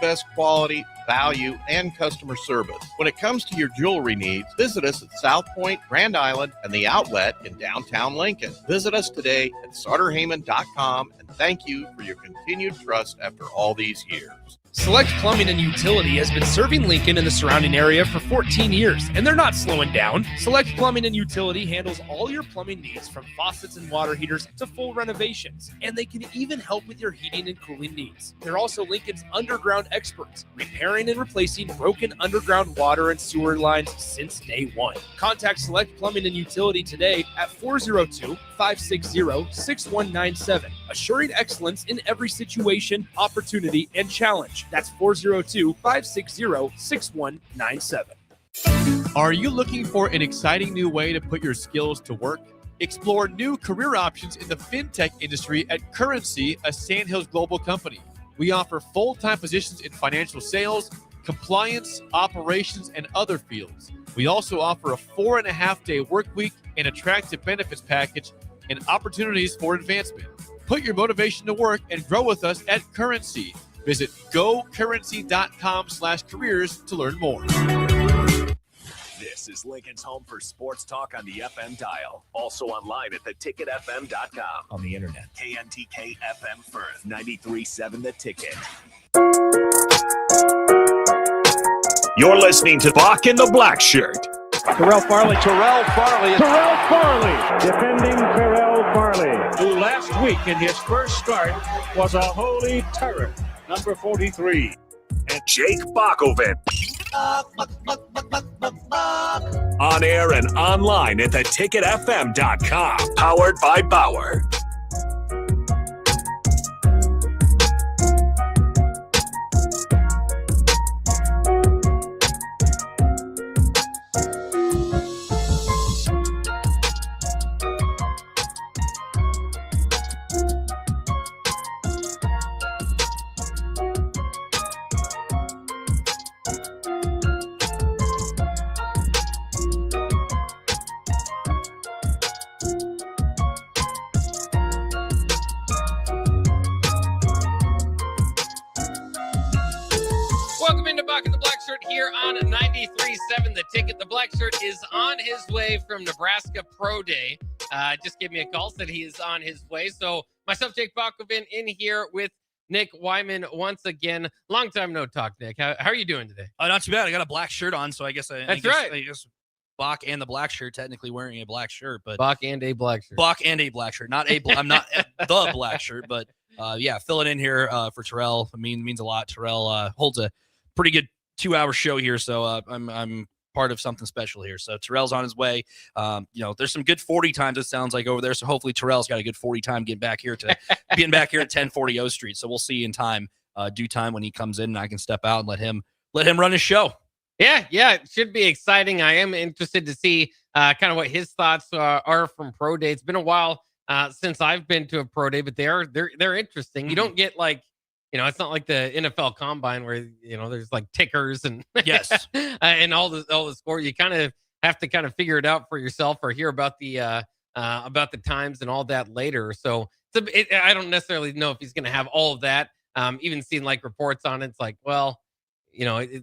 best quality, value, and customer service. When it comes to your jewelry needs, visit us at South Point, Grand Island, and the Outlet in downtown Lincoln. Visit us today at SauterHeyman.com, and thank you for your continued trust after all these years. Select Plumbing and Utility has been serving Lincoln and the surrounding area for 14 years, and they're not slowing down. Select Plumbing and Utility handles all your plumbing needs, from faucets and water heaters to full renovations, and they can even help with your heating and cooling needs. They're also Lincoln's underground experts, repairing and replacing broken underground water and sewer lines since day one. Contact Select Plumbing and Utility today at 402-560-6197, assuring excellence in every situation, opportunity, and challenge. That's 402-560-6197. Are you looking for an exciting new way to put your skills to work? Explore new career options in the fintech industry at Currency, a Sandhills global company. We offer full-time positions in financial sales, compliance, operations, and other fields. We also offer a 4.5-day work week, an attractive benefits package, and opportunities for advancement. Put your motivation to work and grow with us at Currency. Visit gocurrency.com/careers to learn more. This is Lincoln's home for sports talk on the FM dial. Also online at theticketfm.com. On the internet. KNTK FM Firth, 93.7 The Ticket. You're listening to Bock and the Blackshirt. Terrell Farley, defending Terrell Farley, who last week in his first start was a holy terror. Number 43. And Jake Bockoven. On air and online at theticketfm.com. Powered by Bauer. Here on 93.7 The Ticket. The Blackshirt is on his way from Nebraska Pro Day. Just gave me a call, said he is on his way. So myself, Jake Bockoven, in here with Nick Wyman once again. Long time no talk, Nick. How are you doing today? Not too bad. I got a black shirt on, so I guess I guess Bock and the black shirt, technically wearing a black shirt, but Bock and a black shirt. Bock and a black shirt, not a. I'm not the black shirt, but yeah, filling in here for Terrell. Means a lot. Terrell holds a pretty good 2-hour show here, so I'm part of something special here. So Terrell's on his way. There's some good 40 times it sounds like over there. So hopefully Terrell's got a good 40 time getting back here at 1040 O Street. So we'll see in time, due time when he comes in, and I can step out and let him run his show. Yeah, it should be exciting. I am interested to see kind of what his thoughts are from Pro Day. It's been a while since I've been to a Pro Day, but they're interesting. Mm-hmm. You don't get like, it's not like the NFL Combine where there's like tickers and yes, and all the score. You kind of have to kind of figure it out for yourself or hear about the times and all that later. So I don't necessarily know if he's going to have all of that. Even seeing like reports on it, it's like, well, you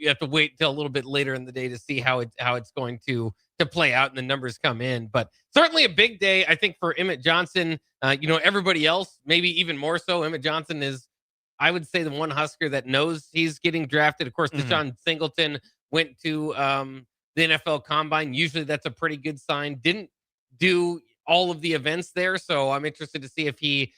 have to wait till a little bit later in the day to see how it's going to play out and the numbers come in. But certainly a big day, I think, for Emmett Johnson. Everybody else, maybe even more so. Emmett Johnson is, I would say, the one Husker that knows he's getting drafted. Of course, Deshaun Singleton went to the NFL Combine. Usually that's a pretty good sign. Didn't do all of the events there, so I'm interested to see if he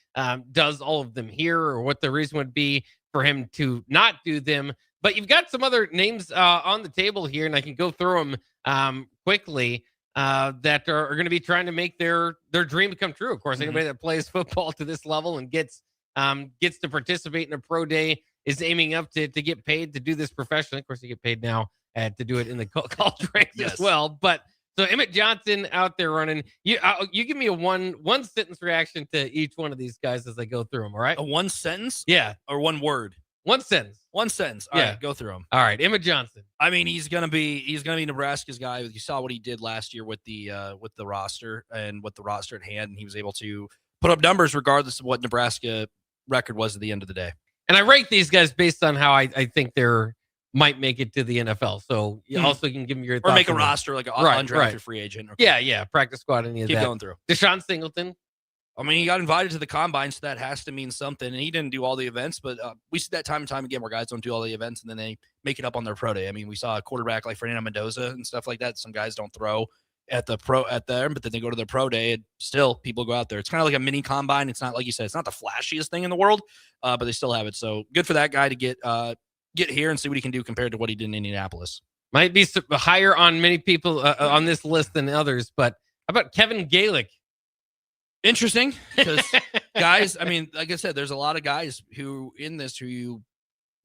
does all of them here or what the reason would be for him to not do them. But you've got some other names on the table here, and I can go through them quickly that are going to be trying to make their dream come true. Of course, anybody that plays football to this level and gets to participate in a pro day is aiming up to get paid to do this professionally. Of course, you get paid now to do it in the college ranks as well. But so Emmett Johnson out there running. You give me a one sentence reaction to each one of these guys as I go through them. All right, a one sentence, yeah, or one word. One sentence. All right, go through them. All right, Emmett Johnson. I mean, he's gonna be Nebraska's guy. You saw what he did last year with the roster and with the roster at hand, and he was able to put up numbers regardless of what Nebraska record was at the end of the day. And I rank these guys based on how I think they're might make it to the NFL. So you also can give me your thoughts or make a on roster like an Right, undrafted right. free agent. Yeah, practice squad, any of Keep that. going through. Deshaun Singleton. I mean, he got invited to the combine, so that has to mean something. And he didn't do all the events, but we see that time and time again where guys don't do all the events and then they make it up on their pro day. I mean, we saw a quarterback like Fernando Mendoza and stuff like that. Some guys don't throw at the but then they go to their pro day and still people go out there. It's kind of like a mini combine. It's not, like you said, it's not the flashiest thing in the world, but they still have it. So good for that guy to get here and see what he can do compared to what he did in Indianapolis. Might be higher on many people on this list than others, but how about Kevin Galick? Interesting, because guys, I mean, like I said, there's a lot of guys who you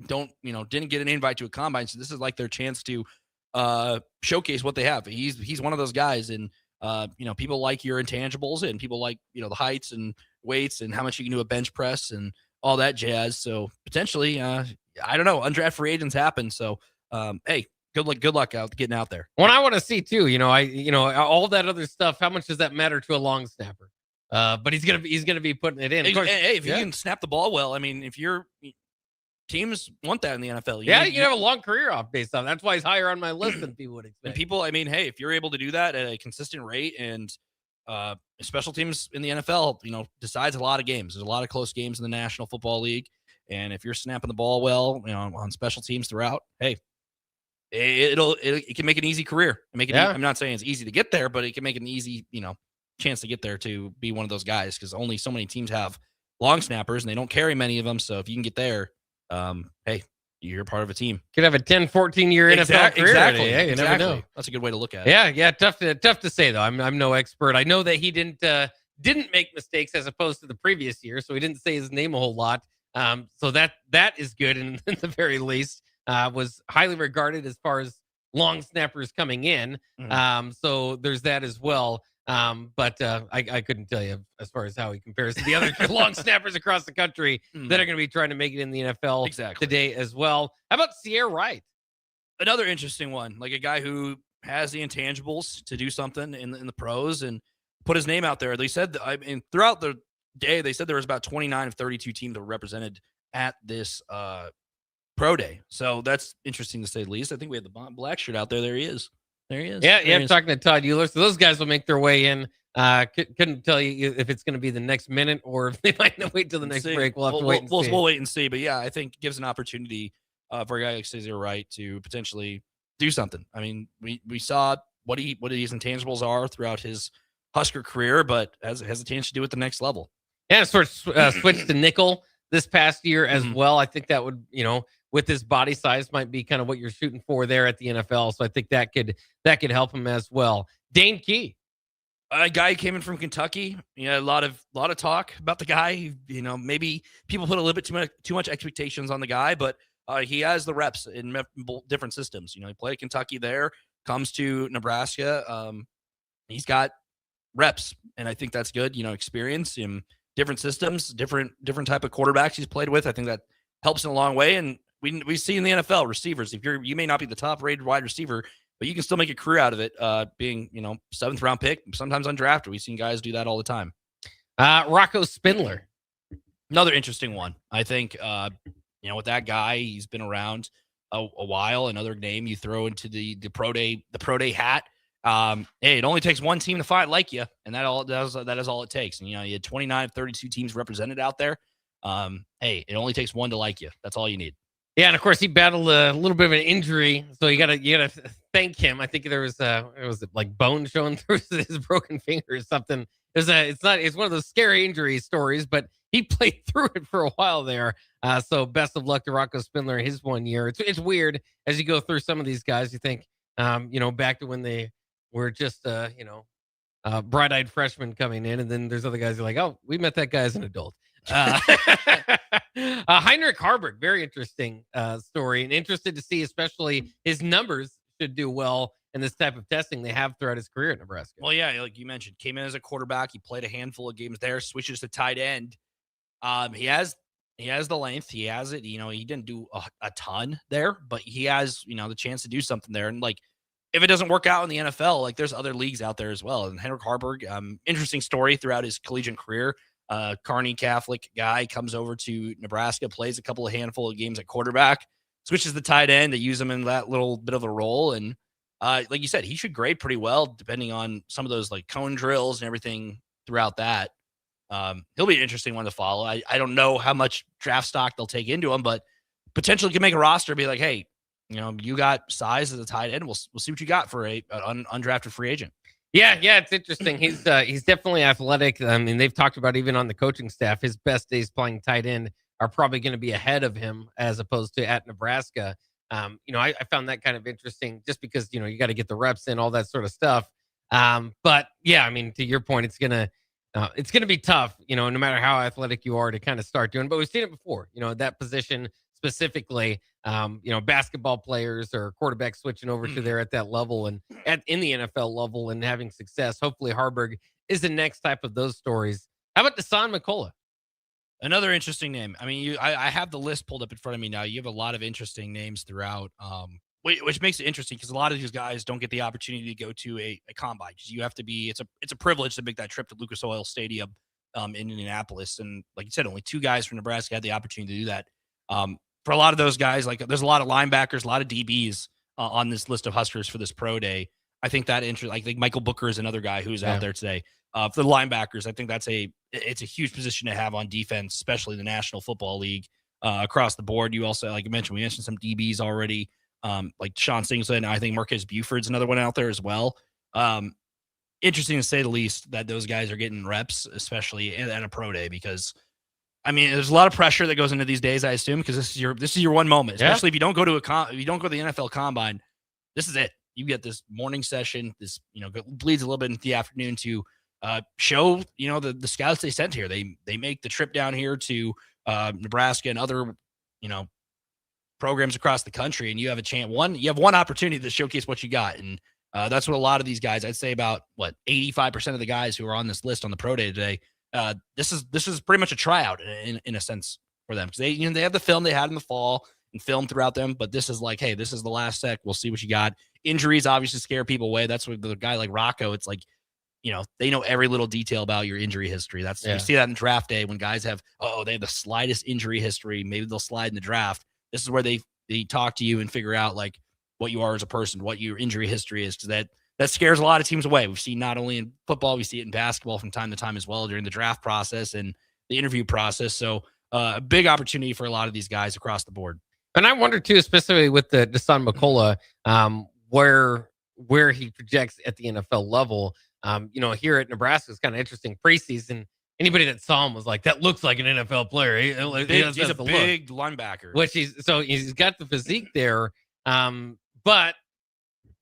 don't, didn't get an invite to a combine. So this is like their chance to showcase what they have. He's one of those guys, and people like your intangibles, and people like the heights and weights and how much you can do a bench press and all that jazz. So potentially, I don't know, undrafted free agents happen. So hey, good luck out getting out there. What I want to see too, all that other stuff. How much does that matter to a long snapper? But he's gonna be putting it in. Hey, if you can snap the ball well, I mean, if your teams want that in the NFL, you can have a long career off based on. That's why he's higher on my list than people would expect. And people, I mean, hey, if you're able to do that at a consistent rate, and special teams in the NFL, decides a lot of games. There's a lot of close games in the National Football League, and if you're snapping the ball well, on special teams throughout, hey, it can make an easy career. I'm not saying it's easy to get there, but it can make an easy, chance to get there to be one of those guys, because only so many teams have long snappers and they don't carry many of them. So if you can get there, hey, you're part of a team. Could have a 10, 14 year NFL career. Exactly. Hey, you never know. That's a good way to look at it. Yeah. Tough to say though. I'm no expert. I know that he didn't make mistakes as opposed to the previous year, so he didn't say his name a whole lot. So that is good, and in the very least, was highly regarded as far as long snappers coming in. So there's that as well. But I couldn't tell you as far as how he compares to the other long snappers across the country that are going to be trying to make it in the NFL today as well. How about Sierra Wright? Another interesting one, like a guy who has the intangibles to do something in the pros and put his name out there. They said, throughout the day, they said there was about 29 of 32 teams that were represented at this pro day. So that's interesting to say the least. I think we have the Blackshirt out there. There he is. Yeah, I'm talking to Todd Euler. So those guys will make their way in. Couldn't tell you if it's going to be the next minute or if they might wait till the next break. We'll have to wait and see. We'll wait and see. But yeah, I think it gives an opportunity for a guy like Cesar Wright to potentially do something. I mean, we saw what his intangibles are throughout his Husker career, but has a chance to do it the next level. Yeah, sort of switched to nickel this past year as well. I think that would, with his body size, might be kind of what you're shooting for there at the NFL. So I think that could help him as well. Dane Key, a guy who came in from Kentucky. A lot of talk about the guy. Maybe people put a little bit too much expectations on the guy, but he has the reps in different systems. He played Kentucky there, comes to Nebraska. He's got reps, and I think that's good. Experience in different systems, different type of quarterbacks he's played with. I think that helps in a long way. And we see in the NFL receivers, you may not be the top rated wide receiver, but you can still make a career out of it. Being 7th round pick, sometimes undrafted. We've seen guys do that all the time. Rocco Spindler, another interesting one. I think with that guy, he's been around a while. Another name you throw into the pro day hat. Hey, it only takes one team to fight like you, and that is all it takes. And you had 29 of 32 teams represented out there. Hey, it only takes one to like you. That's all you need. Yeah, and of course he battled a little bit of an injury, so you gotta thank him. I think there was like bone showing through his broken finger or something. It's one of those scary injury stories, but he played through it for a while there. So best of luck to Rocco Spindler his 1 year. It's weird as you go through some of these guys. You think back to when they were just bright-eyed freshmen coming in, and then there's other guys who are like, oh, we met that guy as an adult. Heinrich Harburg, very interesting story, and interested to see, especially his numbers should do well in this type of testing they have throughout his career at Nebraska. Well, yeah, like you mentioned, came in as a quarterback. He played a handful of games there, switches to tight end. He has the length. He has it. He didn't do a ton there, but he has, the chance to do something there. And like, if it doesn't work out in the NFL, like there's other leagues out there as well. And Heinrich Harburg, interesting story throughout his collegiate career. Kearney Catholic guy, comes over to Nebraska, plays a handful of games at quarterback, switches the tight end to use him in that little bit of a role. And like you said, he should grade pretty well depending on some of those like cone drills and everything throughout that. He'll be an interesting one to follow. I don't know how much draft stock they'll take into him, but potentially can make a roster and be like, hey, you got size as a tight end. We'll see what you got for an undrafted free agent. Yeah, it's interesting. He's definitely athletic. I mean, they've talked about even on the coaching staff, his best days playing tight end are probably going to be ahead of him as opposed to at Nebraska. I found that kind of interesting just because, you got to get the reps in, all that sort of stuff. But yeah, I mean, to your point, it's gonna be tough, no matter how athletic you are to kind of start doing. But we've seen it before, that position specifically. Basketball players or quarterbacks switching over to there at that level and in the NFL level and having success. Hopefully, Harburg is the next type of those stories. How about Deshaun McCullough? Another interesting name. I mean, I have the list pulled up in front of me now. You have a lot of interesting names throughout, which makes it interesting because a lot of these guys don't get the opportunity to go to a combine. You have to be. It's a privilege to make that trip to Lucas Oil Stadium in Indianapolis. And like you said, only 2 guys from Nebraska had the opportunity to do that. For a lot of those guys, like there's a lot of linebackers, a lot of DBs on this list of Huskers for this pro day. I think that I think Michael Booker is another guy who's out there today. For the linebackers, I think it's a huge position to have on defense, especially in the National Football League across the board. You also, like you mentioned, we mentioned some DBs already, like Sean Singleton. I think Marquez Buford's another one out there as well. Interesting to say the least that those guys are getting reps, especially at a pro day, because I mean, there's a lot of pressure that goes into these days, I assume, because this is your one moment. Especially if you don't go to the NFL Combine, this is it. You get this morning session. This bleeds a little bit into the afternoon to show the scouts they sent here. They make the trip down here to Nebraska and other programs across the country, and you have a chance. You have one opportunity to showcase what you got, and that's what a lot of these guys. I'd say about 85% of the guys who are on this list on the pro day today. This is pretty much a tryout in a sense for them because they have the film they had in the fall and film throughout them, but this is like, hey, this is the last sec. We'll see what you got. Injuries obviously scare people away. That's what the guy like Rocco. It's like, they know every little detail about your injury history. You see that in draft day when guys have they have the slightest injury history. Maybe they'll slide in the draft. This is where they talk to you and figure out like what you are as a person, what your injury history is, because that scares a lot of teams away. We've seen not only in football, we see it in basketball from time to time as well during the draft process and the interview process. So a big opportunity for a lot of these guys across the board. And I wonder too, especially with the Deshaun McCullough, where he projects at the NFL level. Here at Nebraska, it's kind of interesting. Preseason, anybody that saw him was like, that looks like an NFL player. He's a big linebacker. He's got the physique there. But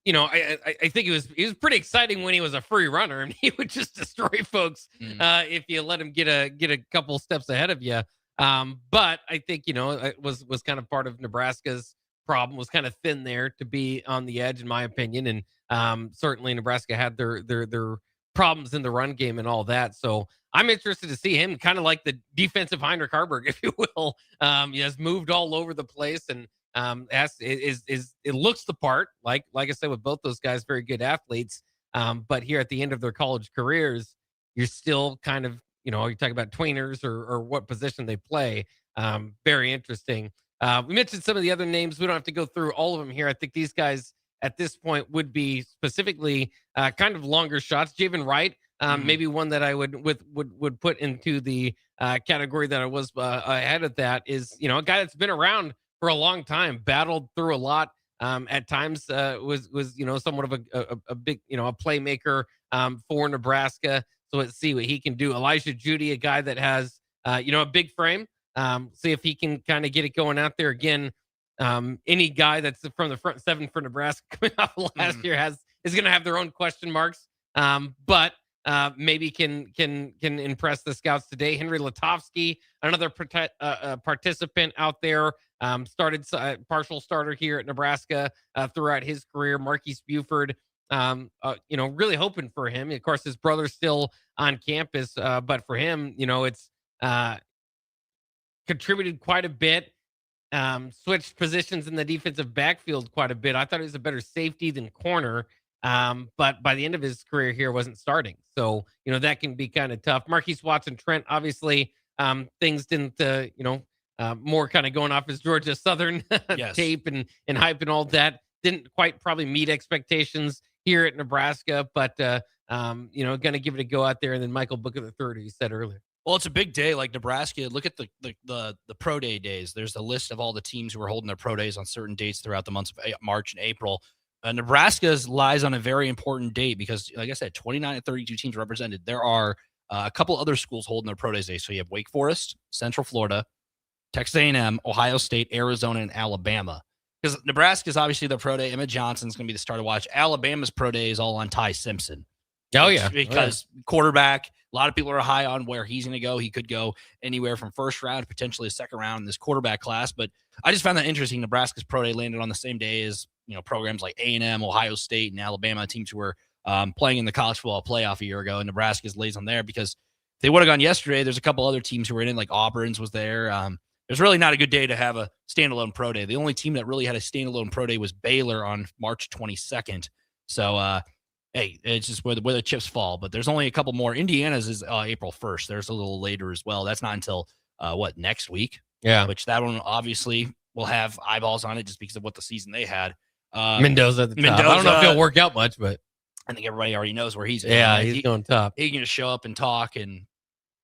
I think it was pretty exciting when he was a free runner and he would just destroy folks if you let him get a couple steps ahead of you. But I think it was kind of part of Nebraska's problem, was kind of thin there to be on the edge, in my opinion. And certainly Nebraska had their problems in the run game and all that. So I'm interested to see him, kind of like the defensive Heinrich Harburg, if you will. He has moved all over the place and it looks the part, like I said, with both those guys, very good athletes. But here at the end of their college careers, you're still kind of, you talk about tweeners or what position they play. Very interesting. We mentioned some of the other names. We don't have to go through all of them here. I think these guys at this point would be specifically kind of longer shots. Javen Wright, maybe one that I would put into the category that I was ahead of that is, a guy that's been around for a long time, battled through a lot. At times was somewhat of a big, a playmaker for Nebraska. So let's see what he can do. Elijah Judy, a guy that has, a big frame. See if he can kind of get it going out there again. Any guy that's from the front seven for Nebraska coming off last year is going to have their own question marks. But maybe can impress the scouts today. Henry Latovsky, another participant out there. Started partial starter here at Nebraska throughout his career. Marquise Buford, really hoping for him. Of course, his brother's still on campus, but for him, it's contributed quite a bit. Switched positions in the defensive backfield quite a bit. I thought he was a better safety than corner. But by the end of his career here, wasn't starting. So, that can be kind of tough. Marquise Watson Trent, obviously, things didn't, more kind of going off his Georgia Southern Yes. tape and hype and all that. Didn't quite probably meet expectations here at Nebraska, but, going to give it a go out there. And then Michael Booker III, who you said earlier. Well, it's a big day like Nebraska. Look at the pro day days. There's a list of all the teams who are holding their pro days on certain dates throughout the months of March and April. Nebraska's lies on a very important date because, like I said, 29 and 32 teams represented. There are a couple other schools holding their pro days day. So you have Wake Forest, Central Florida, Texas A&M, Ohio State, Arizona, and Alabama. Because Nebraska's obviously their pro day. Emmett Johnson's going to be the star to watch. Alabama's pro day is all on Ty Simpson. Oh, yeah. Because quarterback, a lot of people are high on where he's going to go. He could go anywhere from first round, potentially a second round in this quarterback class. But I just found that interesting. Nebraska's pro day landed on the same day as programs like A&M, Ohio State, and Alabama, teams who were playing in the college football playoff a year ago. And Nebraska's lays on there because if they would have gone yesterday, there's a couple other teams who were in it, like Auburn's was there. There's really not a good day to have a standalone pro day. The only team that really had a standalone pro day was Baylor on March 22nd. So, hey, it's just where the chips fall. But there's only a couple more. Indiana's is April 1st. There's a little later as well. That's not until, next week? Yeah. Which that one obviously will have eyeballs on it just because of what the season they had. Mendoza at the top. I don't know if he'll work out much, but I think everybody already knows where he's going. Yeah, he's going top. He's going to show up and talk and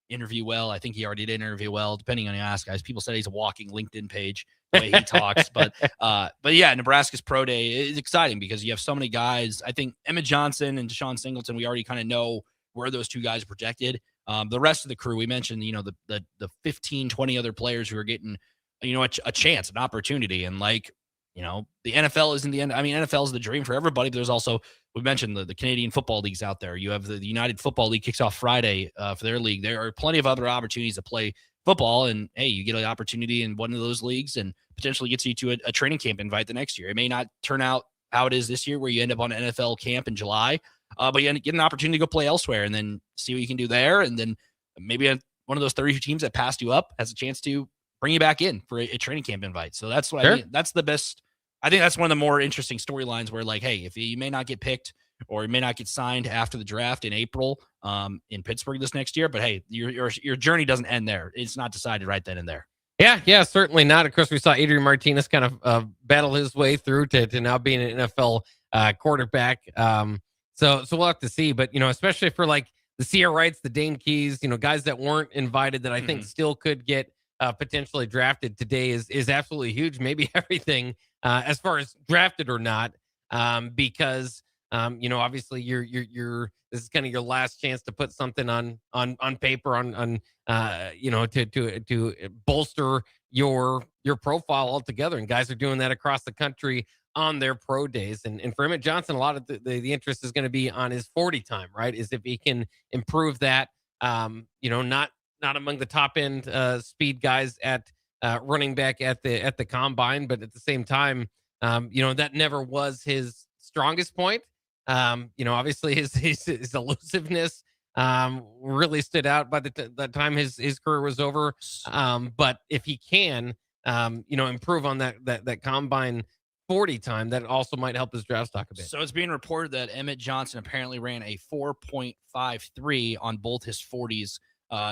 interview well. I think he already did interview well, depending on who you ask, guys. People said he's a walking LinkedIn page the way he talks. But yeah, Nebraska's pro day is exciting because you have so many guys. I think Emmett Johnson and Deshaun Singleton, we already kind of know where those two guys are projected. The rest of the crew, we mentioned, the 15, 20 other players who are getting, a chance, an opportunity. And the NFL isn't the end. I mean, NFL is the dream for everybody, but there's also, we mentioned the Canadian football leagues out there. You have the United Football League kicks off Friday for their league. There are plenty of other opportunities to play football, and hey, you get an opportunity in one of those leagues and potentially gets you to a training camp invite the next year. It may not turn out how it is this year where you end up on an NFL camp in July, but you get an opportunity to go play elsewhere and then see what you can do there. And then maybe one of those 32 teams that passed you up has a chance to bring you back in for a training camp invite. So that's what I mean. That's the best. I think that's one of the more interesting storylines where, like, hey, if you may not get picked or you may not get signed after the draft in April in Pittsburgh this next year, but hey, your journey doesn't end there. It's not decided right then and there. Yeah, certainly not. Of course, we saw Adrian Martinez kind of battle his way through to now being an NFL quarterback. So we'll have to see. But, especially for like the Sierra Wrights, the Dane Keys, guys that weren't invited that I think still could get potentially drafted today is absolutely huge. Maybe everything as far as drafted or not, because obviously you're this is kind of your last chance to put something on paper to bolster your profile altogether. And guys are doing that across the country on their pro days. And for Emmett Johnson, a lot of the interest is going to be on his 40 time, right? Is if he can improve that, not among the top end speed guys at running back at the combine, but at the same time, that never was his strongest point. Obviously his elusiveness really stood out by the time his career was over. But if he can, improve on that combine 40 time, that also might help his draft stock a bit. So it's being reported that Emmett Johnson apparently ran a 4.53 on both his 40s.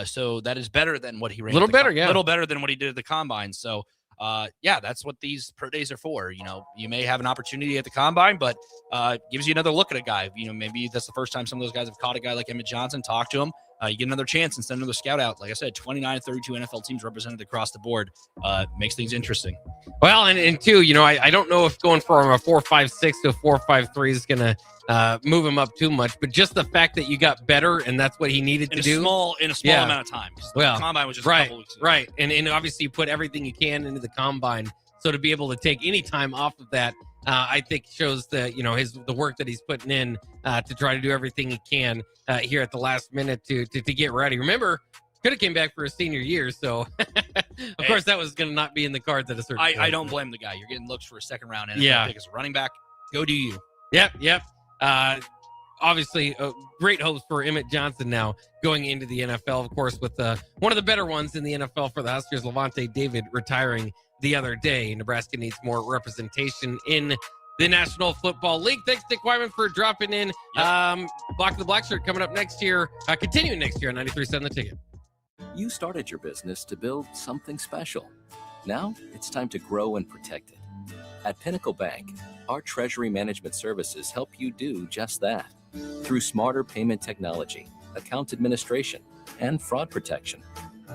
So that is better than what he ran. A little better than what he did at the combine. So, that's what these pro days are for. You may have an opportunity at the combine, but gives you another look at a guy. Maybe that's the first time some of those guys have caught a guy like Emmett Johnson, talk to him. You get another chance and send another scout out. Like I said, 29 and 32 NFL teams represented across the board. Makes things interesting. Well, and two, I don't know if going from a 4.56 to a 4.53 is going to move him up too much, but just the fact that you got better and that's what he needed to do in a small amount of time. Well, the combine was just a couple weeks ago. Right. And obviously you put everything you can into the combine. So to be able to take any time off of that, I think shows the work that he's putting in to try to do everything he can here at the last minute to get ready. Remember, could have came back for his senior year, so of course that was going to not be in the cards at a certain point. I don't blame the guy. You're getting looks for a second round NFL pick as a running back. Go do you. Yep. Obviously, great hopes for Emmett Johnson now going into the NFL, of course, with one of the better ones in the NFL for the Huskers, Levante David, retiring the other day. Nebraska needs more representation in the National Football League. Thanks, Dick Wyman, for dropping in. Bock The Blackshirt coming up next year, continuing next year on 93.7 The Ticket. You started your business to build something special. Now it's time to grow and protect it. At Pinnacle Bank, our treasury management services help you do just that. Through smarter payment technology, account administration, and fraud protection.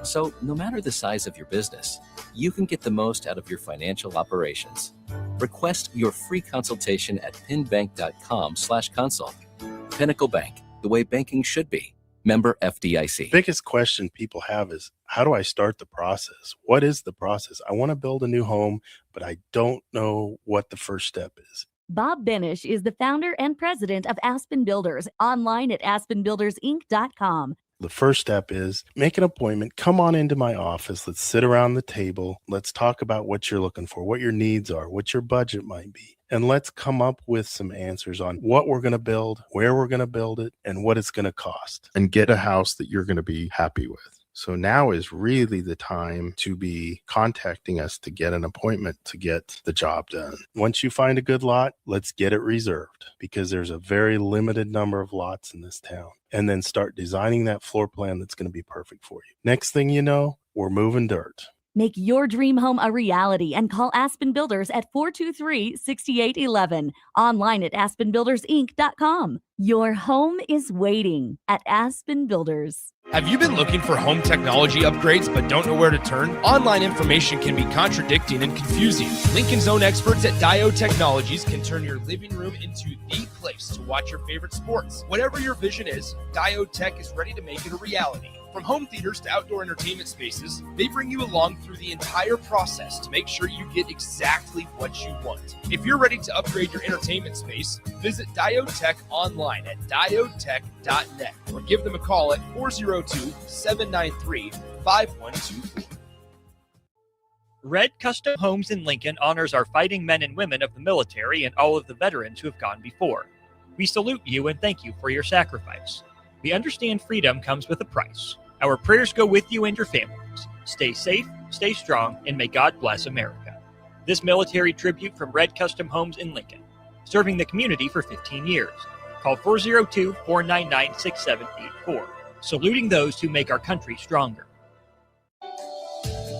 So no matter the size of your business, you can get the most out of your financial operations. Request your free consultation at pinbank.com/consult. Pinnacle Bank, the way banking should be. Member FDIC. Biggest question people have is, how do I start the process? What is the process? I want to build a new home, but I don't know what the first step is. Bob Benish is the founder and president of Aspen Builders, online at aspenbuildersinc.com. The first step is make an appointment. Come on into my office. Let's sit around the table. Let's talk about what you're looking for, what your needs are, what your budget might be. And let's come up with some answers on what we're going to build, where we're going to build it, and what it's going to cost. And get a house that you're going to be happy with. So now is really the time to be contacting us to get an appointment to get the job done. Once you find a good lot, let's get it reserved because there's a very limited number of lots in this town. And then start designing that floor plan that's going to be perfect for you. Next thing you know, we're moving dirt. Make your dream home a reality and call Aspen Builders at 423-6811. Online at aspenbuildersinc.com. Your home is waiting at Aspen Builders. Have you been looking for home technology upgrades but don't know where to turn? Online information can be contradicting and confusing. Lincoln's own experts at Diode Technologies can turn your living room into the place to watch your favorite sports. Whatever your vision is, Diode Tech is ready to make it a reality. From home theaters to outdoor entertainment spaces, they bring you along through the entire process to make sure you get exactly what you want. If you're ready to upgrade your entertainment space, visit Diode Tech online at diodetech.net or give them a call at 402-793-5124. Red Custom Homes in Lincoln honors our fighting men and women of the military and all of the veterans who have gone before. We salute you and thank you for your sacrifice. We understand freedom comes with a price. Our prayers go with you and your families. Stay safe, stay strong, and may God bless America. This military tribute from Red Custom Homes in Lincoln, serving the community for 15 years. Call 402-499-6784. Saluting those who make our country stronger.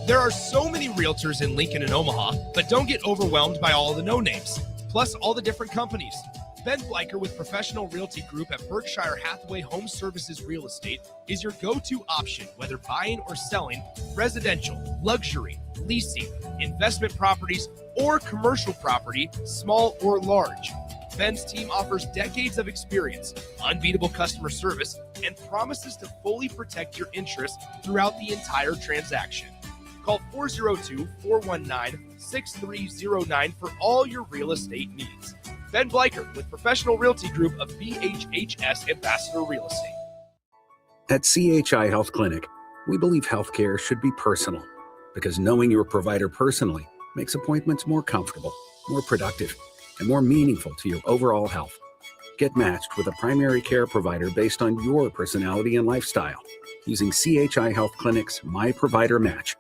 There are so many realtors in Lincoln and Omaha, but don't get overwhelmed by all the no-names, plus all the different companies. Ben Bleicher with Professional Realty Group at Berkshire Hathaway Home Services Real Estate is your go-to option, whether buying or selling residential, luxury, leasing, investment properties, or commercial property, small or large. Ben's team offers decades of experience, unbeatable customer service, and promises to fully protect your interests throughout the entire transaction. Call 402-419-6309 for all your real estate needs. Ben Bleicher with Professional Realty Group of BHHS Ambassador Real Estate. At CHI Health Clinic, we believe healthcare should be personal because knowing your provider personally makes appointments more comfortable, more productive, and more meaningful to your overall health. Get matched with a primary care provider based on your personality and lifestyle using CHI Health Clinic's My Provider Match.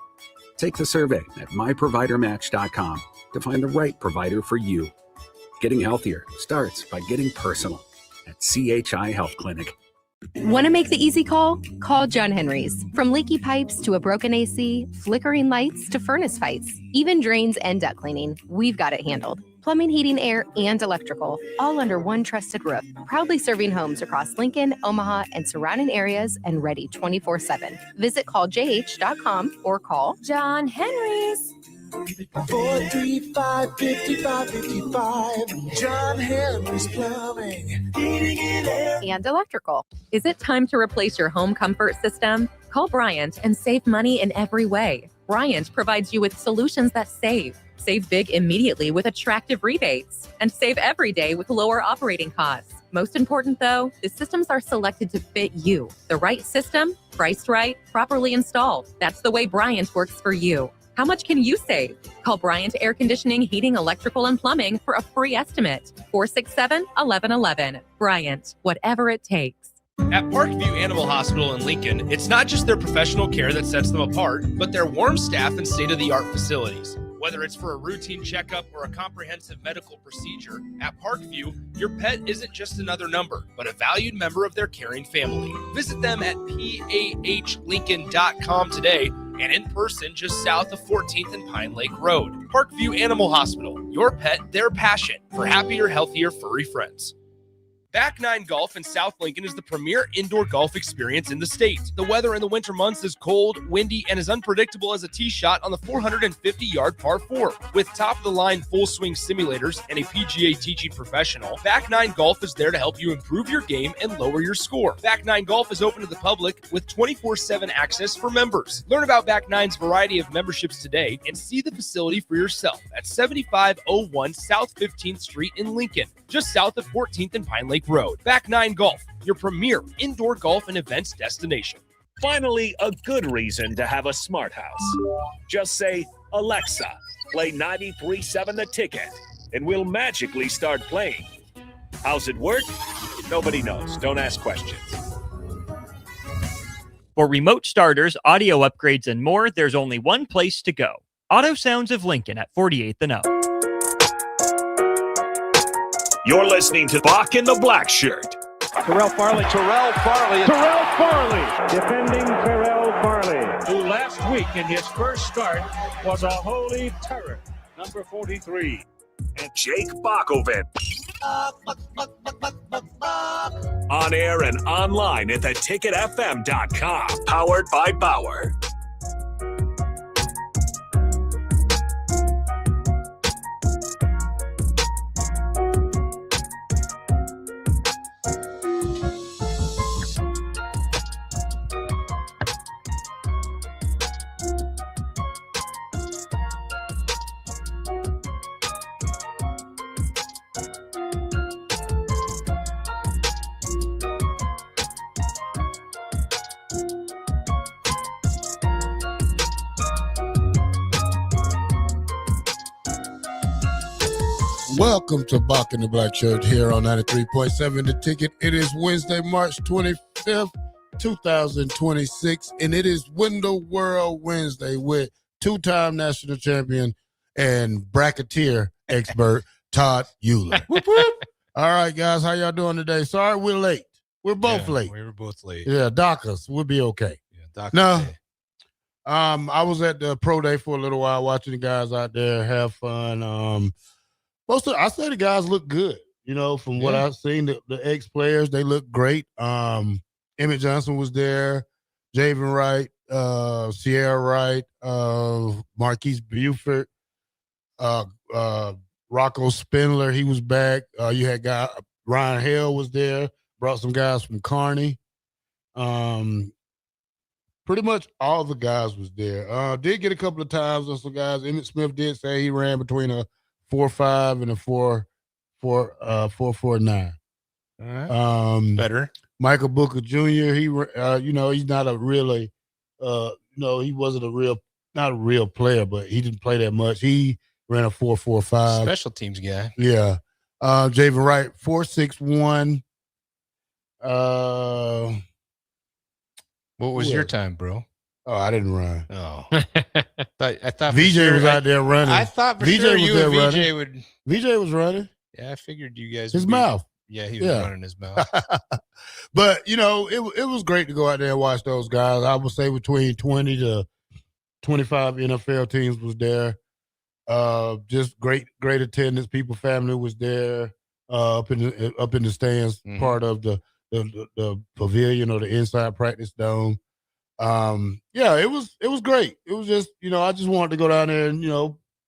Take the survey at myprovidermatch.com to find the right provider for you. Getting healthier starts by getting personal at CHI Health Clinic. Want to make the easy call? Call John Henry's. From leaky pipes to a broken AC, flickering lights to furnace fights, even drains and duct cleaning, we've got it handled. Plumbing, heating, air, and electrical, all under one trusted roof. Proudly serving homes across Lincoln, Omaha, and surrounding areas and ready 24/7. Visit calljh.com or call John Henry's. 435-5555. John Henry's Plumbing, Heating and Air, and Electrical. Is it time to replace your home comfort system? Call Bryant and save money in every way. Bryant provides you with solutions that save. Save big immediately with attractive rebates, and save every day with lower operating costs. Most important though, the systems are selected to fit you. The right system, priced right, properly installed. That's the way Bryant works for you. How much can you save? Call Bryant Air Conditioning, Heating, Electrical, and Plumbing for a free estimate. 467-1111. Bryant, whatever it takes. At Parkview Animal Hospital in Lincoln, it's not just their professional care that sets them apart, but their warm staff and state-of-the-art facilities. Whether it's for a routine checkup or a comprehensive medical procedure, at Parkview, your pet isn't just another number, but a valued member of their caring family. Visit them at pahlincoln.com today and in person just south of 14th and Pine Lake Road. Parkview Animal Hospital, your pet, their passion for happier, healthier, furry friends. Back Nine Golf in South Lincoln is the premier indoor golf experience in the state. The weather in the winter months is cold, windy, and as unpredictable as a tee shot on the 450-yard par 4. With top-of-the-line full-swing simulators and a PGA teaching professional, Back Nine Golf is there to help you improve your game and lower your score. Back Nine Golf is open to the public with 24/7 access for members. Learn about Back Nine's variety of memberships today and see the facility for yourself at 7501 South 15th Street in Lincoln, just south of 14th and Pine Lake Road. Back Nine Golf, your premier indoor golf and events destination. Finally, a good reason to have a smart house. Just say, Alexa, play 93.7 The Ticket, and we'll magically start playing. How's it work? Nobody knows. Don't ask questions. For remote starters, audio upgrades, and more, there's only one place to go. Auto Sounds of Lincoln at 48th and up. You're listening to Bock and the Blackshirt. Terrell Farley, defending Terrell Farley, who last week in his first start was a holy terror. Number 43. And Jake Bockoven. On air and online at theticketfm.com. Powered by Bauer. Welcome to Bock and the Blackshirt here on 93.7 The Ticket. It is Wednesday, March 25th, 2026, and it is Window World Wednesday with two-time national champion and bracketeer expert Todd Euler. Whoop, whoop. All right, guys, how y'all doing today? Sorry we're late. We're both late. We were both late. Yeah, dock us. We'll be okay. Yeah, dock No. us. I was at the pro day for a little while watching the guys out there have fun. I say the guys look good, from what I've seen, the ex-players, they look great. Emmett Johnson was there, Javen Wright, Sierra Wright, Marquise Buford, Rocco Spindler, he was back. You had Ryan Hale was there, brought some guys from Kearney. Pretty much all the guys was there. Did get a couple of times on some guys. Emmett Smith did say he ran between a 4.5 and a 4.49. All right. Better. Michael Booker Jr. He he's not a really he wasn't not a real player, but he didn't play that much. He ran a 4.45. Special teams guy. Yeah. Javen Wright 4.61. What was your time, bro? Oh, I didn't run. Oh, I thought VJ was out there running. I thought for sure you and VJ would. VJ was running. Yeah, I figured you guys. His mouth. Yeah, he was running his mouth. But it was great to go out there and watch those guys. I would say between 20 to 25 NFL teams was there. Just great attendance. People, family was there. Up in the stands, part of the pavilion or the inside practice dome. It was great. It was just, I just wanted to go down there and,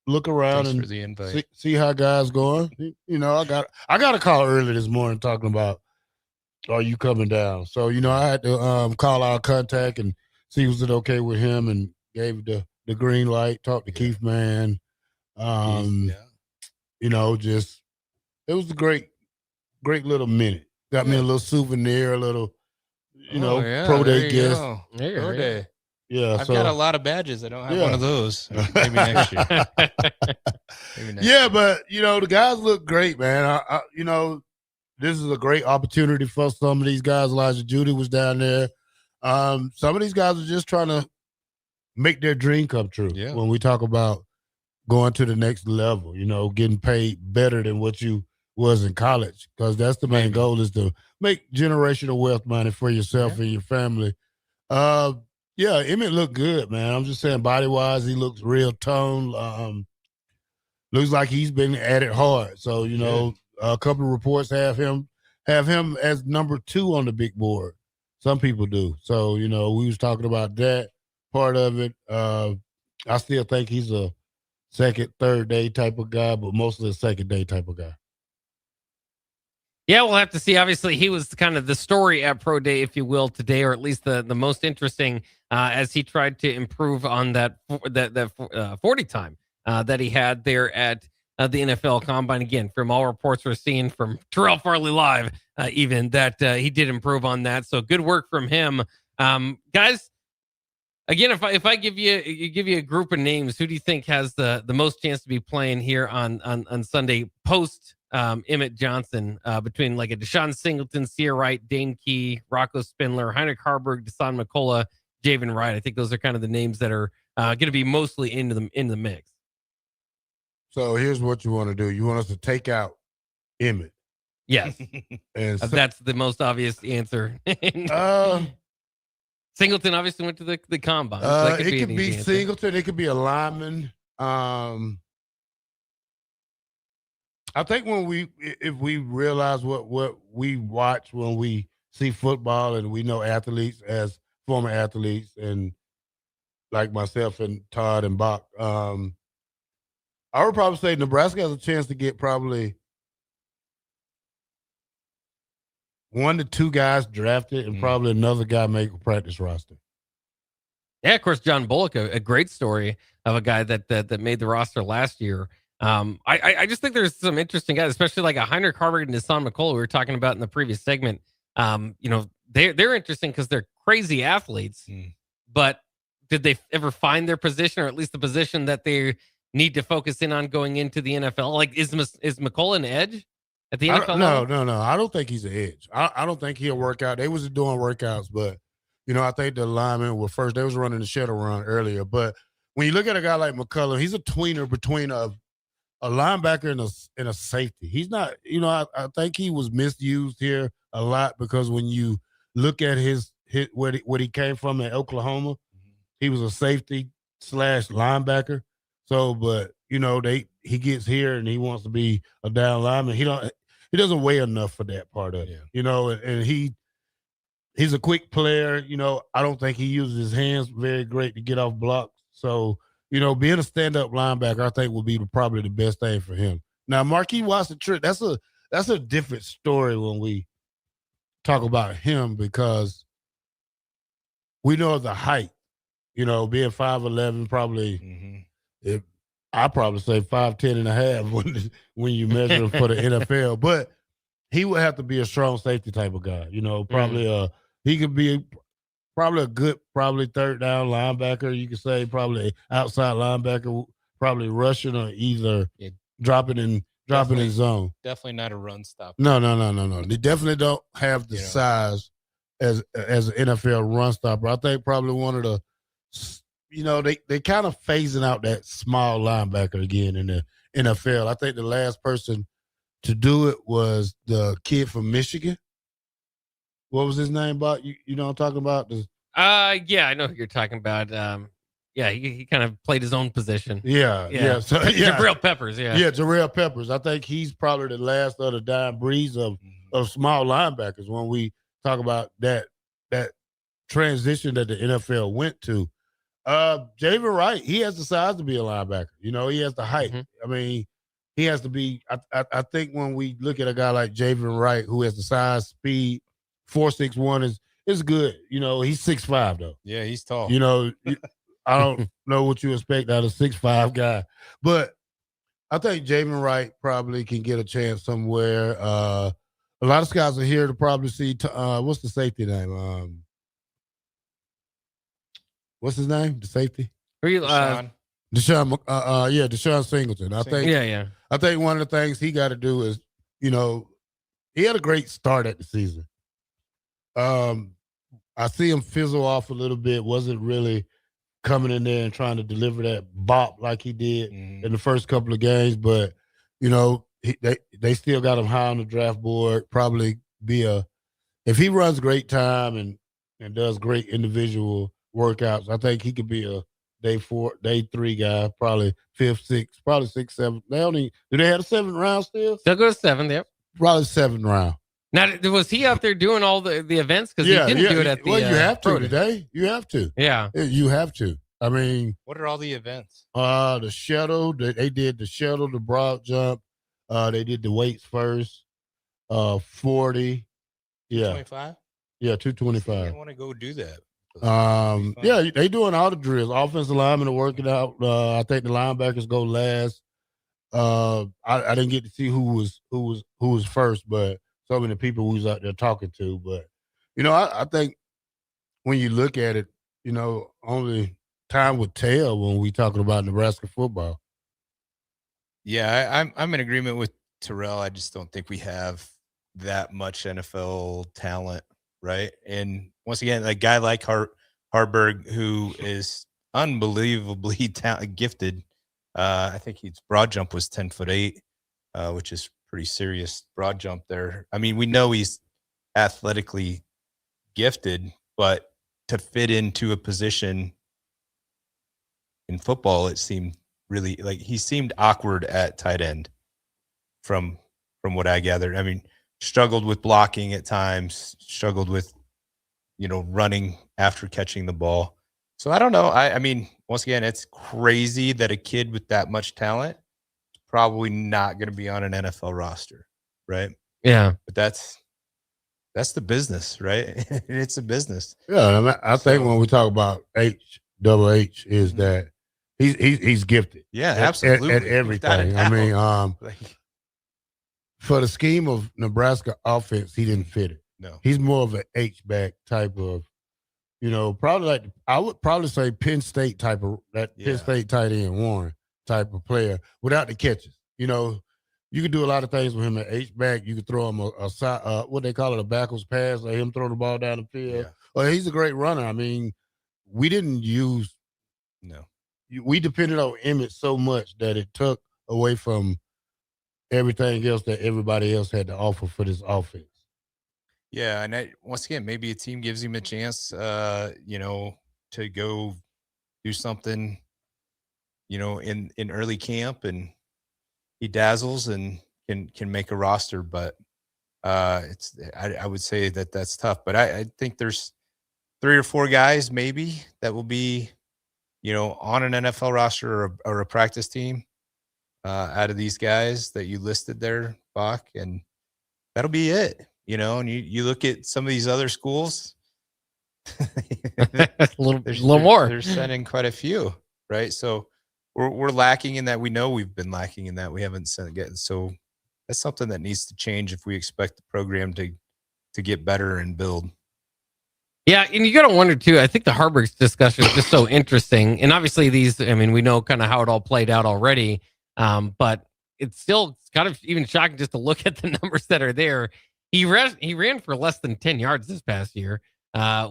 look around. Thanks and for the invite. See how guys going. I got a call early this morning talking about, are you coming down? So, I had to call our contact and see was it okay with him, and gave the green light, talked to Keith Mann. Just it was a great little minute. Got me a little souvenir, a little pro day gift. Pro day. Yeah, I've got a lot of badges. I don't have one of those. Maybe next year. But the guys look great, man. This is a great opportunity for some of these guys. Elijah Judy was down there. Some of these guys are just trying to make their dream come true. Yeah. When we talk about, going to the next level, getting paid better than what you was in college, because that's the main goal, is to make generational wealth money for yourself and your family. Yeah, Emmett looked good, man. I'm just saying, body-wise, he looks real toned. Looks like he's been at it hard. So, a couple of reports have him as number 2 on the big board. Some people do. So, we was talking about that part of it. I still think he's a second, third day type of guy, but mostly a second day type of guy. Yeah, we'll have to see. Obviously, he was kind of the story at Pro Day, if you will, today, or at least the most interesting, as he tried to improve on that 40 time that he had there at the NFL Combine. Again, from all reports we're seeing from Terrell Farley Live, even that he did improve on that. So good work from him, guys. Again, if I give you a group of names, who do you think has the most chance to be playing here on Sunday post Emmett Johnson, between like a Deshaun Singleton, Sear Wright, Dane Key, Rocco Spindler, Heinrich Harburg, Deshaun McCullough, Javen Wright? I think those are kind of the names that are going to be mostly in the mix. So here's what you want to do. You want us to take out Emmett. Yes. And that's the most obvious answer. Singleton obviously went to the combine. So that it could be Singleton. It could be a lineman. I think if we realize what we watch when we see football, and we know athletes as former athletes, and like myself and Todd and Bock, I would probably say Nebraska has a chance to get probably 1 to 2 guys drafted, and probably another guy make a practice roster. Yeah, of course, John Bullock, a great story of a guy that made the roster last year. I just think there's some interesting guys, especially like a Heinrich Harburg and Deshaun McCullough we were talking about in the previous segment. They're interesting because they're crazy athletes, but did they ever find their position, or at least the position that they need to focus in on going into the NFL? Like, is McCullough an edge at the NFL? No. I don't think he's an edge. I don't think he'll work out. They was doing workouts, but I think the linemen were first. They was running the shuttle run earlier. But when you look at a guy like McCullough, he's a tweener between a linebacker and a safety. He's not, I think he was misused here a lot, because when you look at his what he came from in Oklahoma, he was a safety / linebacker. So, but he gets here and he wants to be a down lineman. He doesn't weigh enough for that part of it. And he's a quick player. I don't think he uses his hands very great to get off blocks. So, being a stand-up linebacker, I think, would be probably the best thing for him. Now, Marquis Watson-Tritt, that's a different story when we talk about him, because we know the height. Being 5'11", probably, I probably say 5'10" and a half when you measure him for the NFL. But he would have to be a strong safety type of guy. Probably he could be probably a good, third down linebacker. You could say probably outside linebacker, probably rushing or either dropping in zone. Definitely not a run stop. No. They definitely don't have the size as an NFL run stopper. I think probably one of the, they kind of phasing out that small linebacker again in the NFL. I think the last person to do it was the kid from Michigan. What was his name, Bob? You know what I'm talking about? Yeah, I know who you're talking about. He kind of played his own position. Yeah. So, Jabril Peppers, Yeah, Jabril Peppers. I think he's probably the last of the dying breeds of small linebackers when we talk about that transition that the NFL went to. Javen Wright, he has the size to be a linebacker. He has the height. I mean, he has to be. I think when we look at a guy like Javen Wright, who has the size, speed, 4.61 is good. He's 6'5" though. Yeah, he's tall. I don't know what you expect out of a 6'5" guy, but I think Javen Wright probably can get a chance somewhere. A lot of scouts are here to probably see. What's the safety name? What's his name? The safety? Deshaun. Deshaun Singleton. I think one of the things he got to do is, he had a great start at the season. I see him fizzle off a little bit. Wasn't really coming in there and trying to deliver that bop like he did in the first couple of games. But, they still got him high on the draft board. Probably if he runs great time and does great individual workouts, I think he could be a day 3 guy, probably 5th, 6th, probably 6th, 7th. Do they have a 7th round still? They'll go to 7th, yep. Probably 7th round. Now, was he out there doing all the events? Because he didn't do it at the Well, you have to pro today. You have to. Yeah. You have to. I mean, What are all the events? the shuttle, they did the shuttle, the broad jump. They did the weights first. 40. Yeah. 25? Yeah, 225. I want to go do that. Yeah, they doing all the drills. Offensive linemen are working out. I think the linebackers go last. I didn't get to see who was first, but so many people who was out there talking to. But I think when you look at it, only time would tell when we talking about Nebraska football. Yeah, I'm in agreement with Terrell. I just don't think we have that much NFL talent, right? And once again, a guy like Harburg, who is unbelievably gifted. I think his broad jump was 10'8", which is pretty serious broad jump there. I mean, we know he's athletically gifted, but to fit into a position in football, it seemed really like he seemed awkward at tight end from what I gathered. I mean, struggled with blocking at times, struggled with, running after catching the ball. So I don't know. I mean, once again, it's crazy that a kid with that much talent is probably not going to be on an NFL roster, right? Yeah. But that's the business, right? It's a business. Yeah, I think when we talk about Double H is that he's gifted. Yeah, absolutely. At everything. I mean, for the scheme of Nebraska offense, he didn't fit it. No. He's more of an H-back type of, probably I would probably say Penn State type of, Penn State tight end Warren type of player without the catches. You could do a lot of things with him at H-back. You could throw him a side, what they call it, a backwards pass, let him throw the ball down the field. Well, he's a great runner. I mean, we didn't use we depended on Emmett so much that it took away from everything else that everybody else had to offer for this offense. Yeah, and once again, maybe a team gives him a chance, to go do something, in early camp, and he dazzles and can make a roster. But I would say that's tough. But I think there's 3 or 4 guys maybe that will be, on an NFL roster or a practice team out of these guys that you listed there, Bock, and that'll be it. And you look at some of these other schools, a little more. They're sending quite a few, right? So we're lacking in that. We know we've been lacking in that. We haven't sent it. So that's something that needs to change if we expect the program to get better and build. Yeah, and you got to wonder too. I think the Harburg's discussion is just so interesting, and obviously we know kind of how it all played out already. But it's still kind of even shocking just to look at the numbers that are there. He ran for less than 10 yards this past year,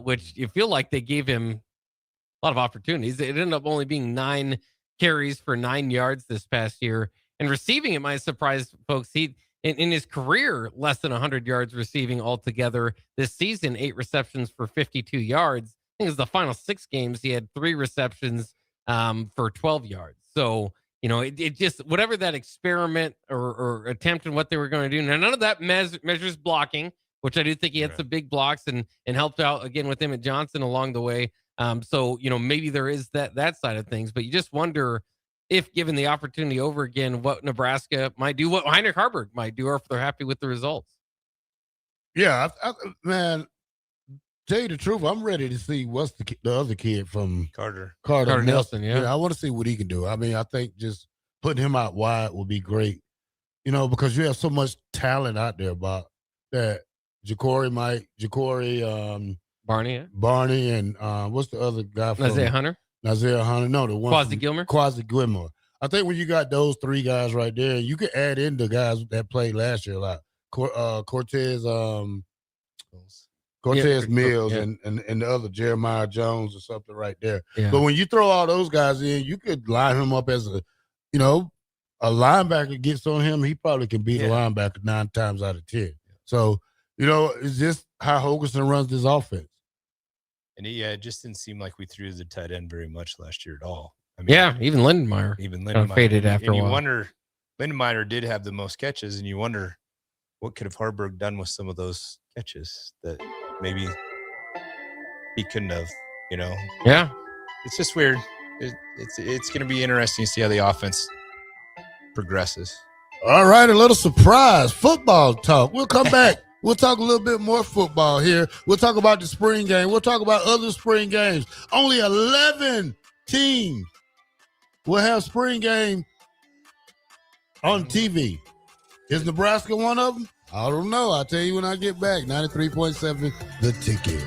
which you feel like they gave him a lot of opportunities. It ended up only being 9 carries for 9 yards this past year. And receiving, it might surprise folks. He, in his career, less than 100 yards receiving altogether. This season, 8 receptions for 52 yards. I think it was the final 6 games. He had 3 receptions for 12 yards. So, it just, whatever that experiment or attempt and what they were going to do. Now, none of that measures blocking, which I do think he had some big blocks and helped out again with Emmett Johnson along the way. So, maybe there is that side of things, but you just wonder if given the opportunity over again, what Nebraska might do, what Heinrich Harburg might do, or if they're happy with the results. Yeah, man, tell you the truth, I'm ready to see what's the other kid from Carter Nelson. Yeah. I want to see what he can do. I mean, I think just putting him out wide would be great, because you have so much talent out there about that. Ja'Cory, Barney, yeah. Barney, and what's the other guy from Isaiah Hunter? No, the one Quasi Gilmer. I think when you got those 3 guys right there, you can add in the guys that played last year a lot. Cortez, Cortez Mills and the other Jeremiah Jones or something right there. Yeah. But when you throw all those guys in, you could line him up as a linebacker gets on him, he probably can beat a linebacker 9 times out of 10. So, it's just how Hogerson runs this offense. And it just didn't seem like we threw the tight end very much last year at all. I mean, even Lindenmeyer. Faded after a while. You wonder, Lindenmeyer did have the most catches, and you wonder what could have Harburg done with some of those catches that maybe he couldn't have, Yeah. It's just weird. It's going to be interesting to see how the offense progresses. All right, a little surprise football talk. We'll come back. We'll talk a little bit more football here. We'll talk about the spring game. We'll talk about other spring games. Only 11 teams will have spring game on TV. Is Nebraska one of them? I don't know. I'll tell you when I get back. 93.7, The Ticket.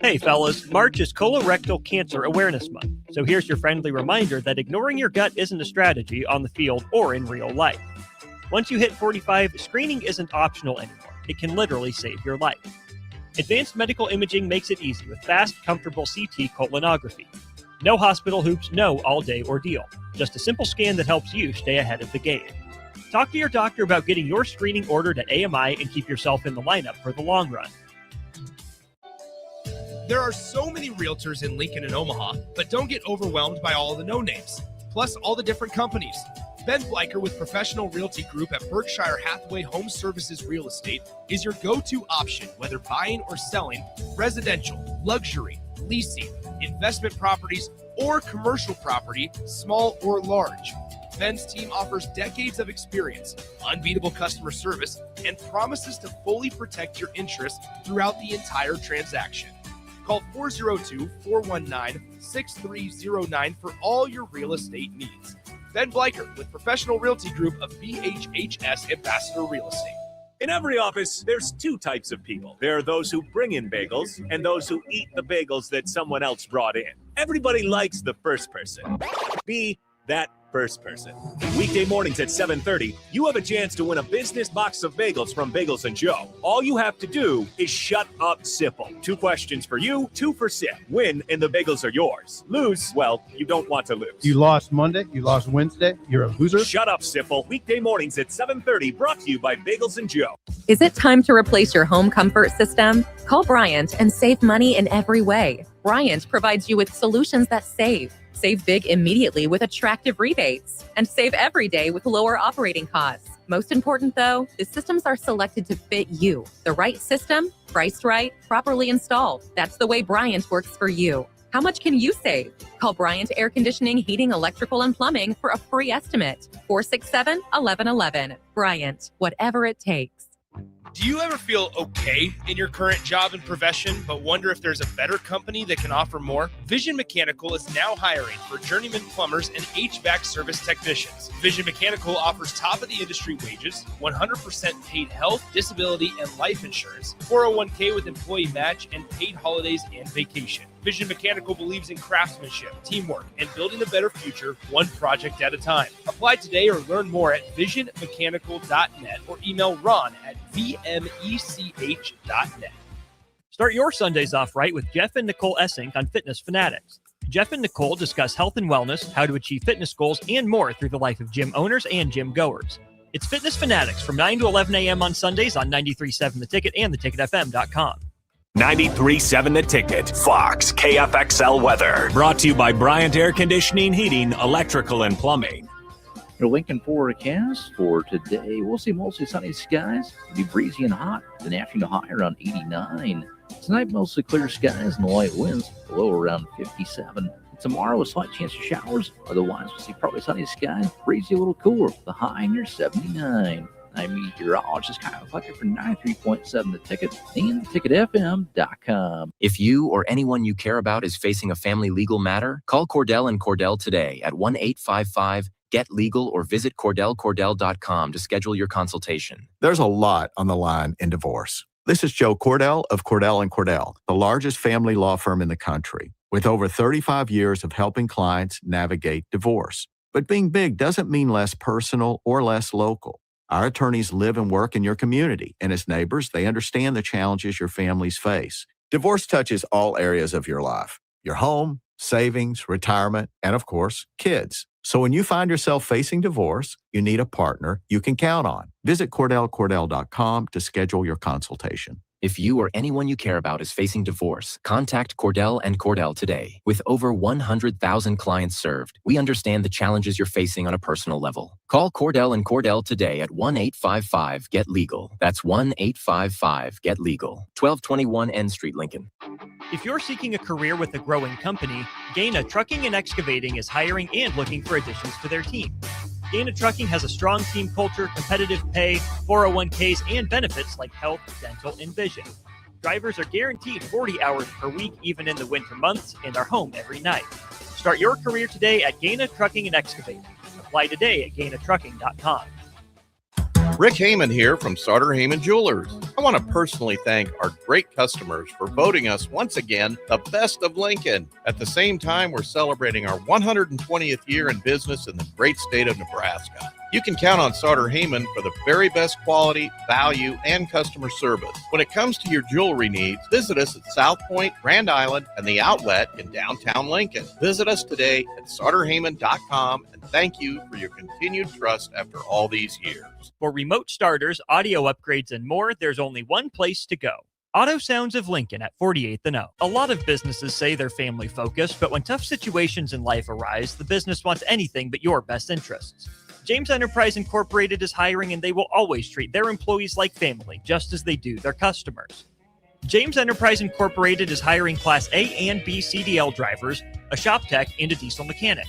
Hey fellas, March is Colorectal Cancer Awareness Month. So here's your friendly reminder that ignoring your gut isn't a strategy on the field or in real life. Once you hit 45, screening isn't optional anymore. It can literally save your life. Advanced medical imaging makes it easy with fast, comfortable CT colonography. No hospital hoops, no all-day ordeal. Just a simple scan that helps you stay ahead of the game. Talk to your doctor about getting your screening ordered at AMI and keep yourself in the lineup for the long run. There are so many realtors in Lincoln and Omaha, but don't get overwhelmed by all the no-names, plus all the different companies. Ben Bleicher with Professional Realty Group at Berkshire Hathaway Home Services Real Estate is your go-to option, whether buying or selling residential, luxury, leasing, investment properties, or commercial property, small or large. Ben's team offers decades of experience, unbeatable customer service, and promises to fully protect your interests throughout the entire transaction. Call 402-419-6309 for all your real estate needs. Ben Bleicher with Professional Realty Group of BHHS Ambassador Real Estate. In every office, there's 2 types of people. There are those who bring in bagels and those who eat the bagels that someone else brought in. Everybody likes the first person. Be that first person. Weekday mornings at 7:30, you have a chance to win a business box of bagels from Bagels & Joe. All you have to do is shut up, Sipple. 2 questions for you, 2 for Sip. Win, and the bagels are yours. Lose, well, you don't want to lose. You lost Monday, you lost Wednesday, you're a loser. Shut up, Sipple. Weekday mornings at 7:30, brought to you by Bagels & Joe. Is it time to replace your home comfort system? Call Bryant and save money in every way. Bryant provides you with solutions that save. Save big immediately with attractive rebates, and save every day with lower operating costs. Most important though, the systems are selected to fit you. The right system, priced right, properly installed. That's the way Bryant works for you. How much can you save? Call Bryant Air Conditioning, Heating, Electrical, and Plumbing for a free estimate. 467-1111. Bryant, whatever it takes. Do you ever feel okay in your current job and profession, but wonder if there's a better company that can offer more? Vision Mechanical is now hiring for journeyman plumbers and HVAC service technicians. Vision Mechanical offers top-of-the-industry wages, 100% paid health, disability, and life insurance, 401k with employee match, and paid holidays and vacation. Vision Mechanical believes in craftsmanship, teamwork, and building a better future one project at a time. Apply today or learn more at visionmechanical.net or email Ron at vmech.net. Start your Sundays off right with Jeff and Nicole Essink on Fitness Fanatics. Jeff and Nicole discuss health and wellness, how to achieve fitness goals, and more through the life of gym owners and gym goers. It's Fitness Fanatics from 9 to 11 a.m. on Sundays on 93.7 The Ticket and theticketfm.com. 93.7 The Ticket, Fox, KFXL weather. Brought to you by Bryant Air Conditioning, Heating, Electrical, and Plumbing. Your Lincoln forecast for today, we'll see mostly sunny skies. It'll be breezy and hot. The afternoon high around 89. Tonight, mostly clear skies and light winds, low around 57. Tomorrow, a slight chance of showers. Otherwise, we'll see partly sunny skies, breezy, a little cooler. The high near 79. I'm meteorologist Kyle Fletcher for 93.7 The Ticket and theticketfm.com. If you or anyone you care about is facing a family legal matter, call Cordell & Cordell today at 1-855-GET-LEGAL or visit CordellCordell.com to schedule your consultation. There's a lot on the line in divorce. This is Joe Cordell of Cordell & Cordell, the largest family law firm in the country, with over 35 years of helping clients navigate divorce. But being big doesn't mean less personal or less local. Our attorneys live and work in your community, and as neighbors, they understand the challenges your families face. Divorce touches all areas of your life: your home, savings, retirement, and of course, kids. So when you find yourself facing divorce, you need a partner you can count on. Visit CordellCordell.com to schedule your consultation. If you or anyone you care about is facing divorce, contact Cordell and Cordell today. With over 100,000 clients served, we understand the challenges you're facing on a personal level. Call Cordell and Cordell today at 1-855-GET-LEGAL. That's 1-855-GET-LEGAL. 1221 N Street, Lincoln. If you're seeking a career with a growing company, Gaina Trucking and Excavating is hiring and looking for additions to their team. Gaina Trucking has a strong team culture, competitive pay, 401ks, and benefits like health, dental, and vision. Drivers are guaranteed 40 hours per week, even in the winter months, and are home every night. Start your career today at Gaina Trucking and Excavating. Apply today at GainaTrucking.com. Rick Heyman here from Sauter Heyman Jewelers. I want to personally thank our great customers for voting us once again the best of Lincoln. At the same time, we're celebrating our 120th year in business in the great state of Nebraska. You can count on Sauter Heyman for the very best quality, value, and customer service. When it comes to your jewelry needs, visit us at South Point, Grand Island, and the Outlet in downtown Lincoln. Visit us today at SauterHeyman.com, and thank you for your continued trust after all these years. For remote starters, audio upgrades, and more, there's only one place to go. Auto Sounds of Lincoln at 48th and O. A lot of businesses say they're family focused, but when tough situations in life arise, the business wants anything but your best interests. James Enterprise Incorporated is hiring, and they will always treat their employees like family, just as they do their customers. James Enterprise Incorporated is hiring Class A and B CDL drivers, a shop tech, and a diesel mechanic.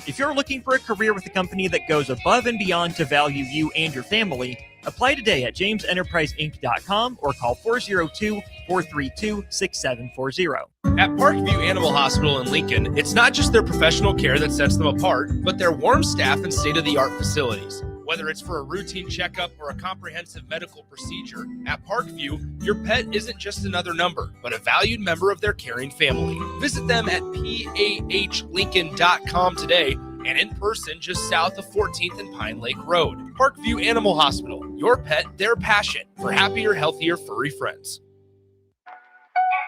If you're looking for a career with a company that goes above and beyond to value you and your family, apply today at JamesEnterpriseInc.com or call 402-432-6740. At Parkview Animal Hospital in Lincoln, it's not just their professional care that sets them apart, but their warm staff and state-of-the-art facilities. Whether it's for a routine checkup or a comprehensive medical procedure, at Parkview, your pet isn't just another number, but a valued member of their caring family. Visit them at PAHLincoln.com today and in person just south of 14th and Pine Lake Road. Parkview Animal Hospital, your pet, their passion for happier, healthier, furry friends.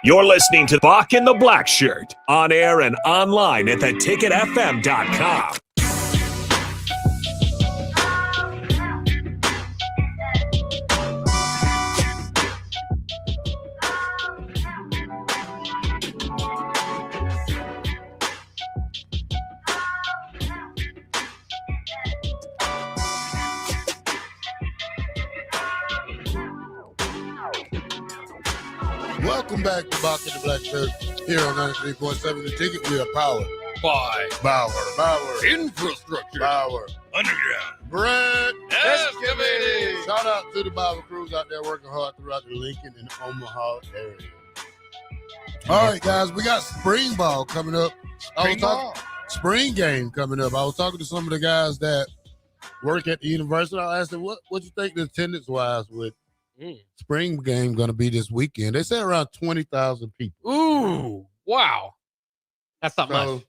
You're listening to Bock the Blackshirt on air and online at theticketfm.com. Welcome back to Bock The Blackshirt here on 93.7 The Ticket. We are powered by Bauer, Infrastructure, Bauer, Underground, Brett, Excavating. Shout out to the Bauer crews out there working hard throughout the Lincoln and Omaha area. All right, guys, we got spring ball coming up. Spring game coming up. I was talking to some of the guys that work at the university. I asked them, what you think the attendance-wise with spring game going to be this weekend? They said around 20,000 people. Ooh, wow. That's not much.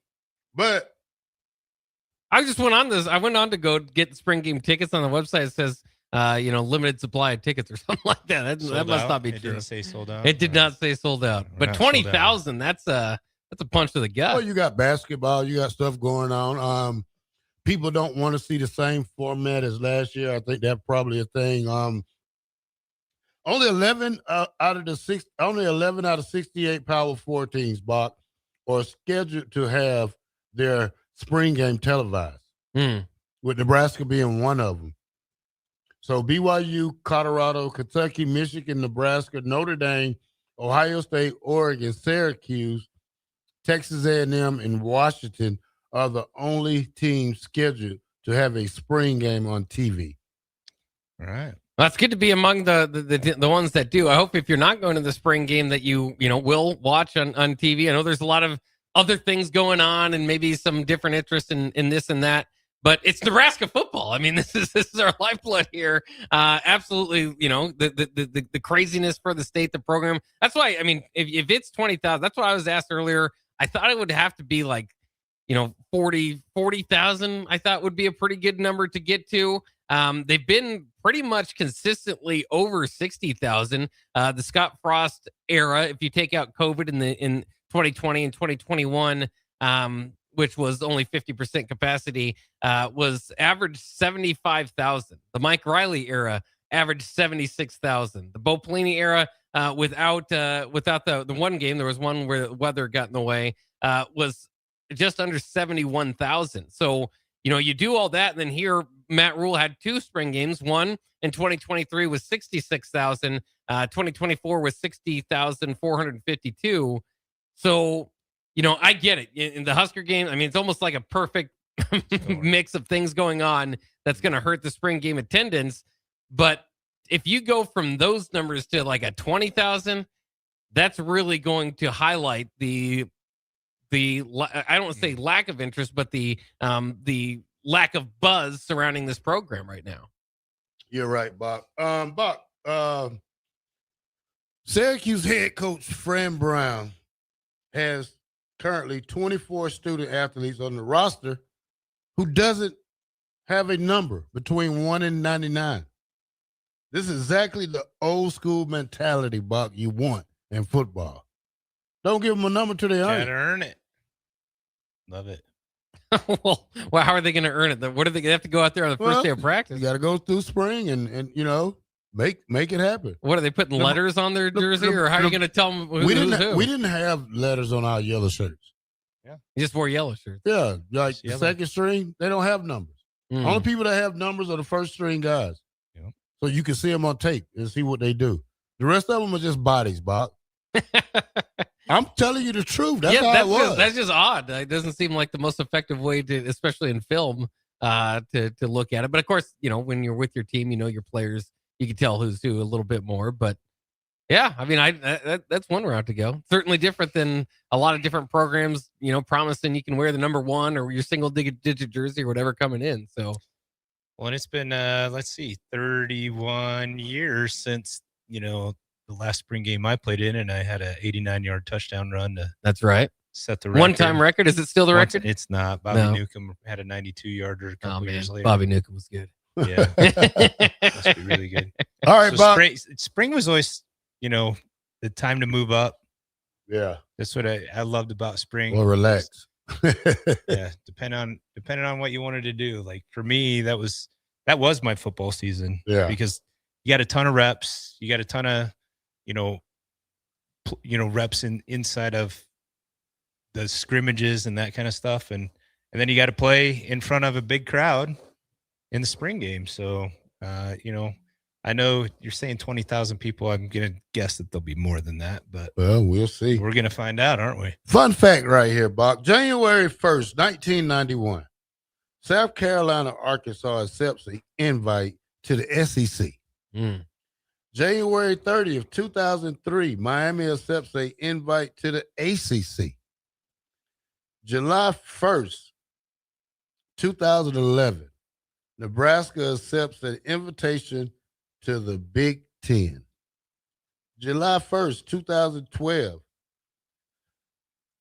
But I just went on this. I went on to go get spring game tickets on the website. It says, limited supply of tickets or something like that. That must not be true. It didn't say sold out. It did not say sold out. But 20,000, that's a punch to the gut. Well, you got basketball. You got stuff going on. People don't want to see the same format as last year. I think that's probably a thing. Only 11 out of 68 Power 4 teams, Bach, are scheduled to have their spring game televised, with Nebraska being one of them. So BYU, Colorado, Kentucky, Michigan, Nebraska, Notre Dame, Ohio State, Oregon, Syracuse, Texas A&M, and Washington are the only teams scheduled to have a spring game on TV. All right. Well, it's good to be among the ones that do. I hope if you're not going to the spring game that you will watch on TV. I know there's a lot of other things going on and maybe some different interest in this and that, but it's Nebraska football. I mean, this is our lifeblood here. Absolutely, the craziness for the state, the program. That's why, I mean, if it's 20,000, that's what I was asked earlier. I thought it would have to be like, 40,000, I thought would be a pretty good number to get to. they've been pretty much consistently over 60,000. The Scott Frost era, if you take out COVID in 2020 and 2021, which was only 50% capacity, was averaged 75,000. The Mike Riley era averaged 76,000. The Bo Pelini era, without the one game, there was one where the weather got in the way, was just under 71,000. So, you do all that, and then here Matt Rule had 2 spring games. One in 2023 was 66,000. 2024 was 60,452. So, I get it. In the Husker game, I mean, it's almost like a perfect mix of things going on that's going to hurt the spring game attendance. But if you go from those numbers to like a 20,000, that's really going to highlight the I don't want to say lack of interest, but the lack of buzz surrounding this program right now. You're right, Bob. Syracuse head coach Fran Brown has currently 24 student athletes on the roster who doesn't have a number between 1 and 99. This is exactly the old school mentality, Buck, you want in football. Don't give them a number till they earn it. Gotta earn it. Love it. well, how are they going to earn it? What do they have to go out there on the first day of practice? You got to go through spring and make it happen. What are they putting letters on their jersey, or how are you going to tell them who? We didn't have letters on our yellow shirts. Yeah, you just wore yellow shirts. Yeah, like the second string, they don't have numbers. Only people that have numbers are the first string guys. Yeah. So you can see them on tape and see what they do. The rest of them are just bodies, Bob. I'm telling you the truth. That's how it was. That's just odd. It doesn't seem like the most effective way to, especially in film, to look at it. But of course, when you're with your team, your players, you can tell who's who a little bit more. But yeah, I mean, that's one route to go. Certainly different than a lot of different programs, promising you can wear the number 1 or your single digit jersey or whatever coming in. So, well, and it's been 31 years since the last spring game I played in, and I had a 89-yard touchdown run. That's right. Set the record. One-time record. Is it still the record? It's not. Bobby Newcomb had a 92-yarder a couple years later. Bobby Newcomb was good. Yeah. Must be really good. All right, Bob. Spring was always, the time to move up. Yeah. That's what I loved about spring. Well, relax. Yeah. Depending on what you wanted to do. Like for me, that was my football season. Yeah. Because you got a ton of reps. You got a ton of, reps inside of the scrimmages and that kind of stuff. And then you got to play in front of a big crowd in the spring game. So, I know you're saying 20,000 people. I'm going to guess that there'll be more than that, but we'll see. We're going to find out, aren't we? Fun fact right here, Bob. January 1st, 1991, South Carolina, Arkansas accepts an invite to the SEC. January 30th, 2003, Miami accepts an invite to the ACC. July 1st, 2011, Nebraska accepts an invitation to the Big Ten. July 1st, 2012,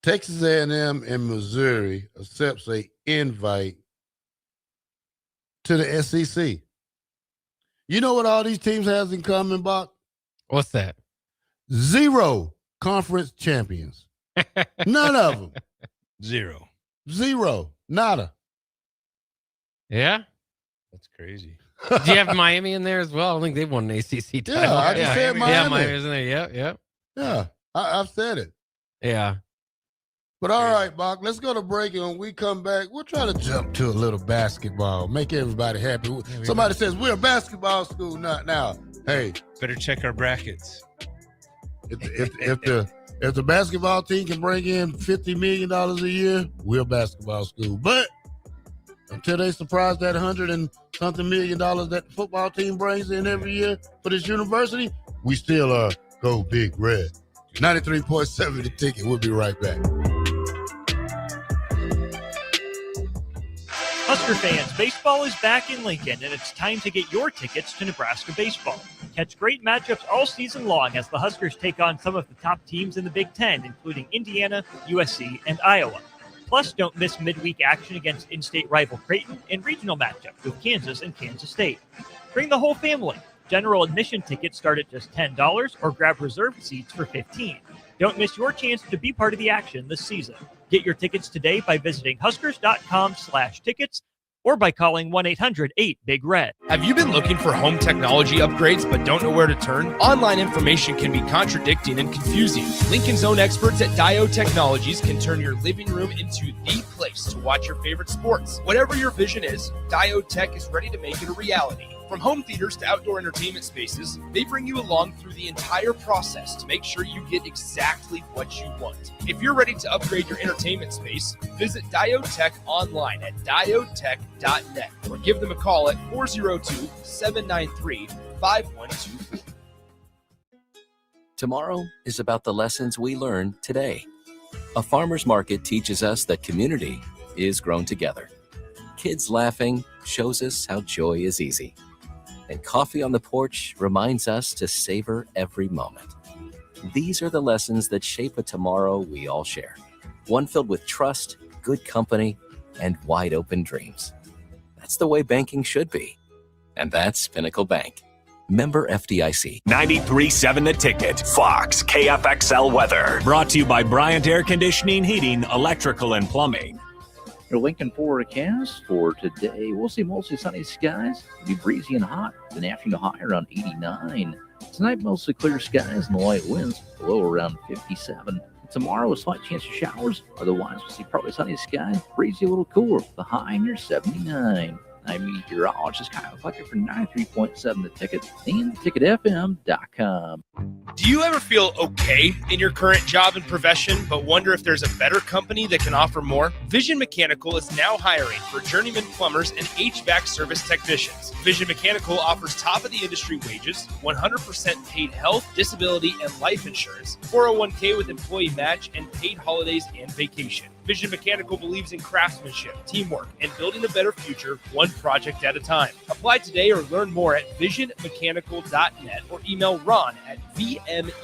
Texas A&M and Missouri accepts an invite to the SEC. You know what all these teams has in common, Bob? What's that? 0 conference champions. None of them. 0. Nada. Yeah? That's crazy. Do you have Miami in there as well? I don't think they've won an ACC title. Yeah, I just said Miami. Yeah, Miami's in there. Yeah. Yeah, I've said it. Yeah. But all right, Bach, let's go to break, and when we come back, we'll try to jump to a little basketball, make everybody happy. Somebody says we're a basketball school, not now. Hey, better check our brackets. If the basketball team can bring in $50 million a year, we're a basketball school. But until they surprise that $100 and something million that the football team brings in every year for this university, we still are go big red. 93.7 The Ticket. We'll be right back. Husker fans, baseball is back in Lincoln, and it's time to get your tickets to Nebraska baseball. Catch great matchups all season long as the Huskers take on some of the top teams in the Big Ten, including Indiana, USC, and Iowa. Plus, don't miss midweek action against in-state rival Creighton and regional matchups with Kansas and Kansas State. Bring the whole family. General admission tickets start at just $10 or grab reserved seats for $15. Don't miss your chance to be part of the action this season. Get your tickets today by visiting huskers.com/tickets or by calling 1-800-8-BIG-RED. Have you been looking for home technology upgrades but don't know where to turn? Online information can be contradicting and confusing. Lincoln's own experts at Dio Technologies can turn your living room into the place to watch your favorite sports. Whatever your vision is, Dio Tech is ready to make it a reality. From home theaters to outdoor entertainment spaces, they bring you along through the entire process to make sure you get exactly what you want. If you're ready to upgrade your entertainment space, visit Diotech online at diotech.net or give them a call at 402-793-5124. Tomorrow is about the lessons we learned today. A farmer's market teaches us that community is grown together. Kids laughing shows us how joy is easy. And coffee on the porch reminds us to savor every moment. These are the lessons that shape a tomorrow we all share. One filled with trust, good company, and wide open dreams. That's the way banking should be. And that's Pinnacle Bank. Member FDIC. 93.7 The Ticket. Fox KFXL weather. Brought to you by Bryant Air Conditioning, Heating, Electrical, and Plumbing. Your Lincoln forecast for today, we'll see mostly sunny skies. It'll be breezy and hot. An afternoon high around 89. Tonight, mostly clear skies and light winds, low around 57. Tomorrow, a slight chance of showers. Otherwise, we'll see partly sunny skies, breezy, a little cooler. The high near 79. I'm meteorologist Kyle Fletcher for 93.7 The Ticket and theticketfm.com. Do you ever feel okay in your current job and profession, but wonder if there's a better company that can offer more? Vision Mechanical is now hiring for journeyman plumbers and HVAC service technicians. Vision Mechanical offers top-of-the-industry wages, 100% paid health, disability, and life insurance, 401k with employee match, and paid holidays and vacation. Vision Mechanical believes in craftsmanship, teamwork, and building a better future one project at a time. Apply today or learn more at visionmechanical.net or email Ron at vmech.net.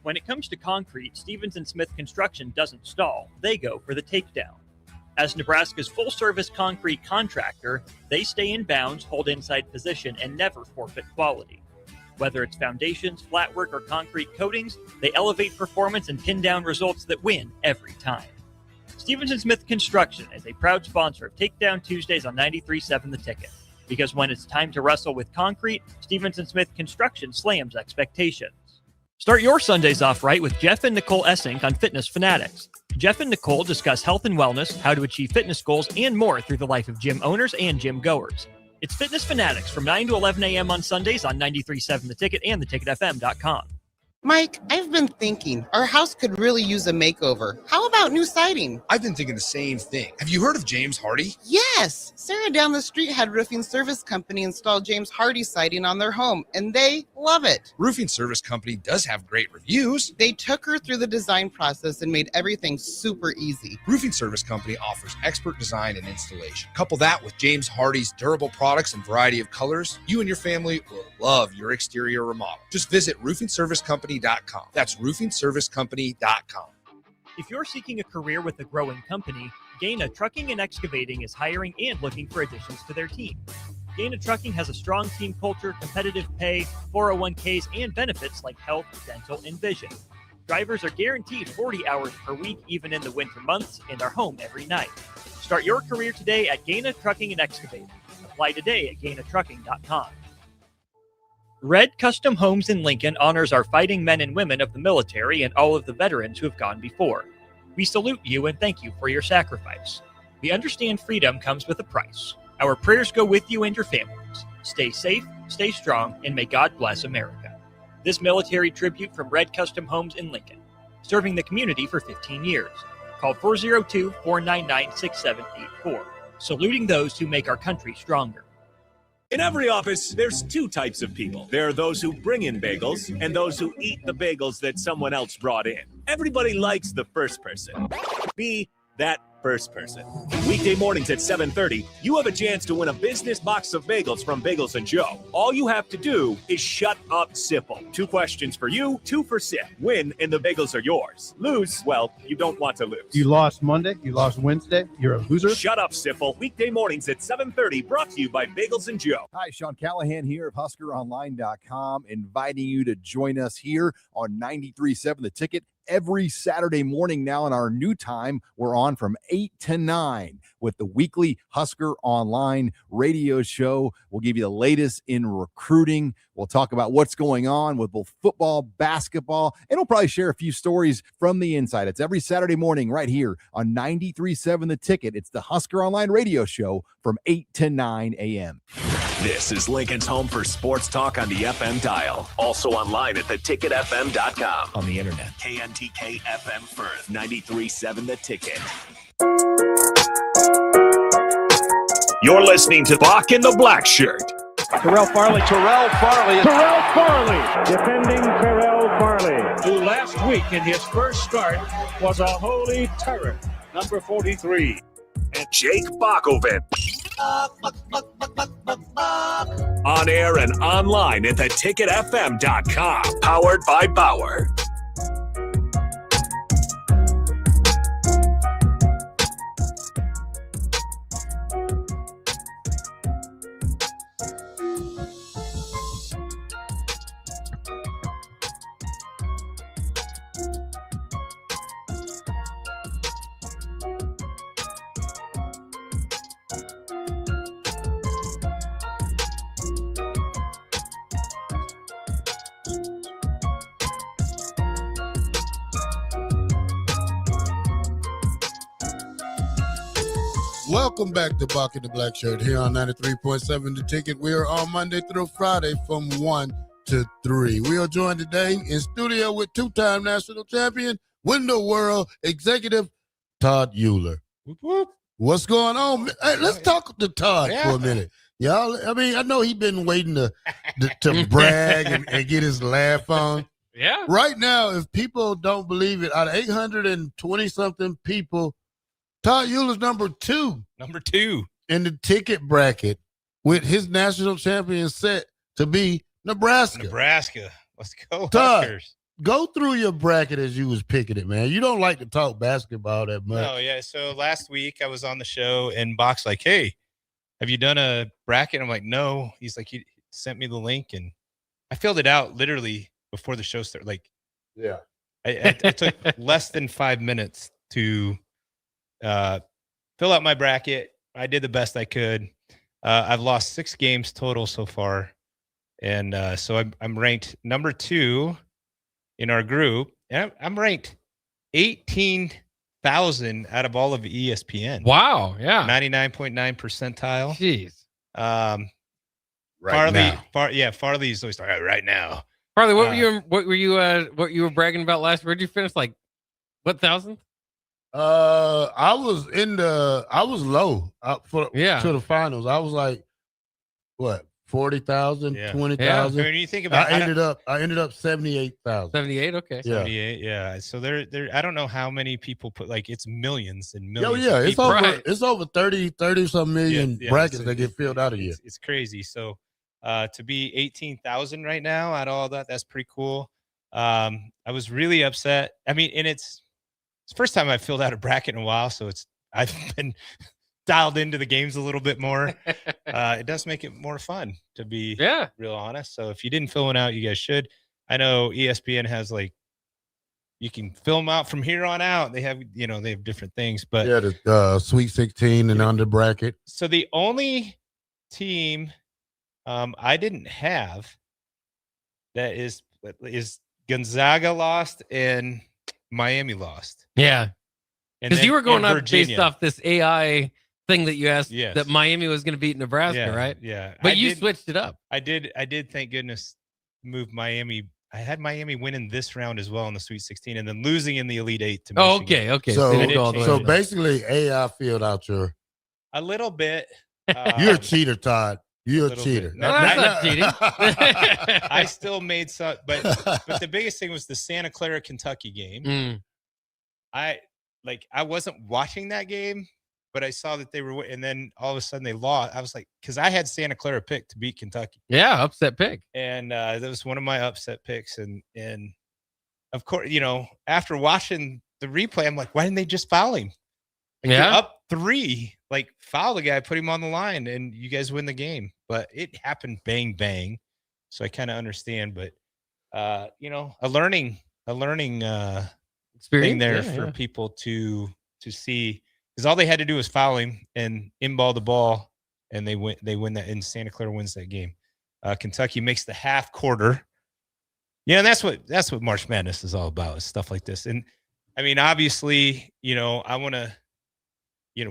When it comes to concrete, Stevens & Smith Construction doesn't stall. They go for the takedown. As Nebraska's full-service concrete contractor, they stay in bounds, hold inside position, and never forfeit quality. Whether it's foundations, flatwork, or concrete coatings, they elevate performance and pin down results that win every time. Stevens & Smith Construction is a proud sponsor of Takedown Tuesdays on 93.7 The Ticket. Because when it's time to wrestle with concrete, Stevens & Smith Construction slams expectations. Start your Sundays off right with Jeff and Nicole Essink on Fitness Fanatics. Jeff and Nicole discuss health and wellness, how to achieve fitness goals, and more through the life of gym owners and gym goers. It's Fitness Fanatics from 9 to 11 a.m. on Sundays on 93.7 The Ticket and theticketfm.com. Mike, I've been thinking our house could really use a makeover. How about new siding? I've been thinking the same thing. Have you heard of James Hardy? Yes! Sarah down the street had Roofing Service Company install James Hardy siding on their home, and they love it. Roofing Service Company does have great reviews. They took her through the design process and made everything super easy. Roofing Service Company offers expert design and installation. Couple that with James Hardy's durable products and variety of colors, you and your family will love your exterior remodel. Just visit roofingservicecompany.com. That's roofingservicecompany.com. If you're seeking a career with a growing company, Gaina Trucking and Excavating is hiring and looking for additions to their team. Gaina Trucking has a strong team culture, competitive pay, 401ks, and benefits like health, dental, and vision. Drivers are guaranteed 40 hours per week, even in the winter months, and are home every night. Start your career today at Gaina Trucking and Excavating. Apply today at GainaTrucking.com. Red Custom Homes in Lincoln honors our fighting men and women of the military and all of the veterans who have gone before. We salute you and thank you for your sacrifice. We understand freedom comes with a price. Our prayers go with you and your families. Stay safe, stay strong, and may God bless America. This military tribute from Red Custom Homes in Lincoln, serving the community for 15 years. Call 402-499-6784. Saluting those who make our country stronger. In every office, there's two types of people. There are those who bring in bagels and those who eat the bagels that someone else brought in. Everybody likes the first person. Be that first person. Weekday mornings at 7:30, you have a chance to win a business box of bagels from Bagels and Joe. All you have to do is shut up, Sipple. 2 questions for you, 2 for Sip. Win, and the bagels are yours. Lose, well, you don't want to lose. You lost Monday. You lost Wednesday. You're a loser. Shut up, Sipple. Weekday mornings at 7:30, brought to you by Bagels and Joe. Hi, Sean Callahan here of HuskerOnline.com, inviting you to join us here on 93.7 The Ticket. Every Saturday morning now in our new time, we're on from 8 to 9 with the weekly Husker Online radio show. We'll give you the latest in recruiting. We'll talk about what's going on with both football, basketball, and we'll probably share a few stories from the inside. It's every Saturday morning right here on 93.7 The Ticket. It's the Husker Online radio show from 8 to 9 a.m. This is Lincoln's home for sports talk on the FM dial. Also online at theticketfm.com. On the internet. KNTK FM Firth, 93.7 The Ticket. You're listening to Bock and the Blackshirt. Terrell Farley, defending Terrell Farley, who last week in his first start was a holy terror, number 43. And Jake Bockoven. On air and online at theticketfm.com. Powered by Bauer. Welcome back to Bock the Blackshirt here on 93.7 The Ticket. We are on Monday through Friday from 1 to 3. We are joined today in studio with two-time national champion, Window World executive, Todd Euler. What's going on? Hey, let's talk to Todd for a minute. Y'all, I mean, I know he's been waiting to brag and get his laugh on. Yeah. Right now, if people don't believe it, out of 820-something people, Todd Euler's number 2. Number 2. In the ticket bracket with his national champion set to be Nebraska. Let's go, Todd, Huskers. go through your bracket as you was picking it, man. You don't like to talk basketball that much. No, yeah. So last week I was on the show and Bock's like, hey, have you done a bracket? I'm like, no. He's like, he sent me the link and I filled it out literally before the show started. Like, yeah, it took less than 5 minutes to fill out my bracket. I did the best I could. I've lost 6 games total so far. And so I'm ranked number 2 in our group. And I'm ranked 18,000 out of all of ESPN. Wow. Yeah. 99.9 percentile. Jeez. Farley's always like, right now. Farley, what were you bragging about last? Where did you finish? Like what thousand? I was low to the finals. I was like, what, 40,000, 20,000. Yeah. I mean, when you think about I ended up 78,000. 78, okay. Yeah. 78, yeah. So there I don't know how many people put, like, it's millions and Oh millions. yeah, of it's people. over it's over 30 some million brackets so that get filled out of here. It's crazy. So to be 18,000 right now out of all that, that's pretty cool. I was really upset. I mean, and it's the first time I've filled out a bracket in a while, so I've been dialed into the games a little bit more. It does make it more fun, to be real honest. So if you didn't fill one out, you guys should. I know ESPN has, like, you can fill them out from here on out. They have different things, but yeah, the Sweet 16 and under bracket. So the only team I didn't have that is Gonzaga lost and Miami lost. Yeah. Because you were going up Virginia. based off this AI thing that you asked Yes. that Miami was going to beat Nebraska, right? Yeah. But you switched it up. I did, thank goodness, move Miami. I had Miami winning this round as well in the Sweet 16 and then losing in the Elite 8 to Michigan. Okay. So basically AI filled out your a little bit. You're a cheater, Todd. You're a cheater. No, that's not cheating. I still made some, but the biggest thing was the Santa Clara, Kentucky game. like I wasn't watching that game, but I saw that they were, and then all of a sudden they lost. I was like, because I had Santa Clara pick to beat Kentucky. Yeah, upset pick. And that was one of my upset picks. And of course, after watching the replay, I'm like, why didn't they just foul him? Like, you're up 3, like foul the guy, put him on the line, and you guys win the game. But it happened bang bang, so I kind of understand. But a learning experience thing there for people to see, because all they had to do was foul him and inball the ball, and they win that, and Santa Clara wins that game. Kentucky makes the half quarter. Yeah, and that's what March Madness is all about, is stuff like this. And I mean, obviously, I want to,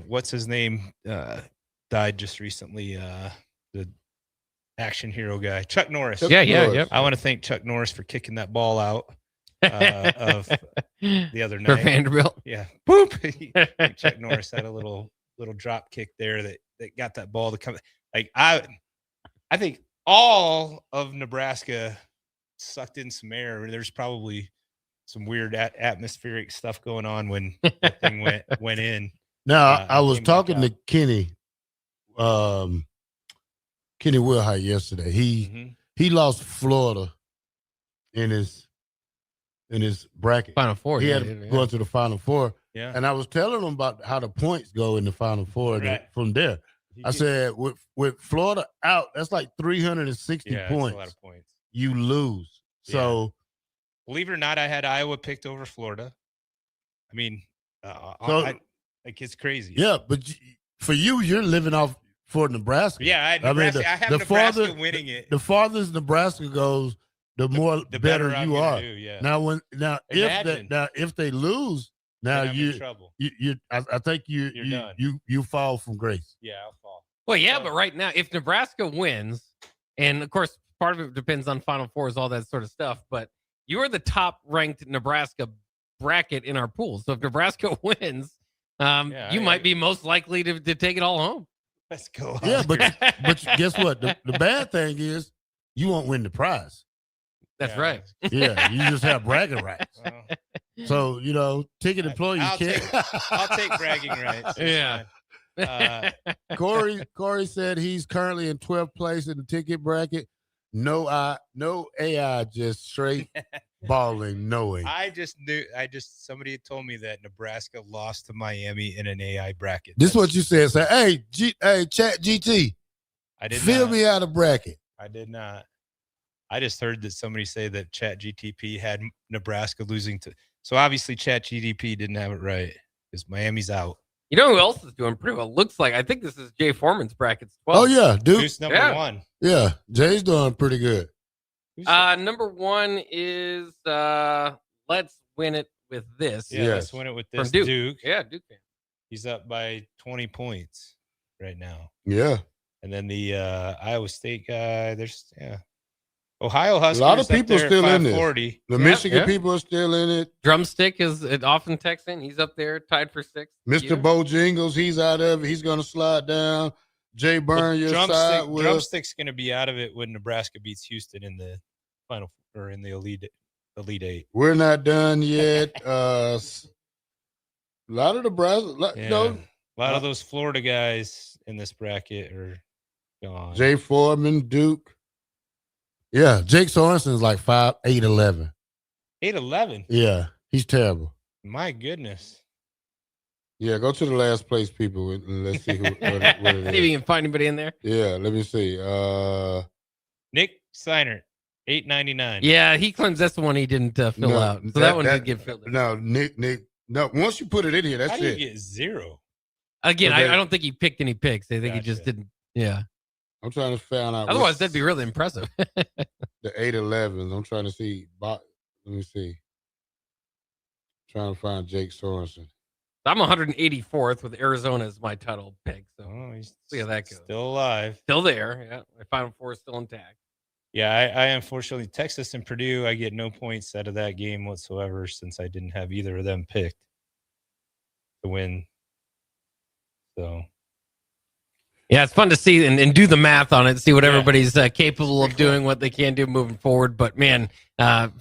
what's his name died just recently, the action hero guy, Chuck Norris. Yeah. I want to thank Chuck Norris for kicking that ball out of the other night for Vanderbilt. Yeah, boop. Chuck Norris had a little drop kick there that got that ball to come. Like I think all of Nebraska sucked in some air. There's probably some weird atmospheric stuff going on when that thing went in. Now, I was talking to Kenny Wilhite yesterday. He lost Florida in his bracket. Final Four. He had to go into the Final Four. Yeah. And I was telling him about how the points go in the Final Four from there. I said, with Florida out, that's like 360 That's points. a lot of points. You lose. Yeah. So, believe it or not, I had Iowa picked over Florida. I mean, it's crazy. yeah, but for you, you're living off for Nebraska. Yeah, I have Nebraska winning it. The farthest Nebraska goes, the more the better I'm you gonna are. do, yeah. If they lose, now Then I'm in trouble. I think you fall from grace. Yeah, I'll fall. Well, yeah, but right now, if Nebraska wins, and of course, part of it depends on Final Fours, all that sort of stuff, but you are the top-ranked Nebraska bracket in our pool. So if Nebraska wins, you might be most likely to take it all home. Let's go. Yeah, but guess what? The bad thing is you won't win the prize. That's right. Yeah, you just have bragging rights. So, ticket employee can't. I'll take bragging rights. Yeah. Corey said he's currently in 12th place in the ticket bracket. No AI, just straight balling, knowing. Somebody had told me that Nebraska lost to Miami in an AI bracket. This is what you said. Say, hey, Chat GT. I did fill not. me out of bracket. I did not. I just heard that somebody say that Chat GTP had Nebraska losing to. So obviously Chat GTP didn't have it right because Miami's out. You know who else is doing pretty well? Looks like, I think this is Jay Foreman's brackets. 12. Oh, yeah, dude. Who's number 1? Yeah, Jay's doing pretty good. Number 1 is Let's Win It With This. Yeah, Let's Win It With This. From Duke. Yeah, Duke fan. He's up by 20 points right now. Yeah. And then the Iowa State guy, Ohio Huskers. A lot of people are still in it. The Michigan people are still in it. Drumstick is often texting. He's up there, tied for 6th. Mr. Bojangles, he's out of it. He's going to slide down. Jay Byrne, your side. Drumstick's going to be out of it when Nebraska beats Houston in the final or in the Elite 8. We're not done yet. A lot of Nebraska. A lot of those Florida guys in this bracket are gone. Jay Foreman, Duke. Yeah, Jake Sorensen's like 5'8", 8'11". Yeah, he's terrible. My goodness. Yeah, go to the last place, people. And let's see what it is. See if you can find anybody in there. Yeah, let me see. Nick Seinert, 899. Yeah, he claims that's the one he didn't fill out. So that one did get filled in. No, Nick. No, once you put it in here, that's How do it. you get 0? Again, I don't think he picked any picks. I think he just didn't. Yeah. I'm trying to find out. Otherwise, that'd be really impressive. The 8'11". I'm trying to see. Let me see. Trying to find Jake Sorensen. I'm 184th with Arizona as my title pick. So see how that goes. Still alive. Still there. Yeah. My Final Four is still intact. Yeah, I unfortunately, Texas and Purdue, I get no points out of that game whatsoever since I didn't have either of them picked to win. So. Yeah, it's fun to see and do the math on it, see what everybody's capable of doing, what they can do moving forward. But, man,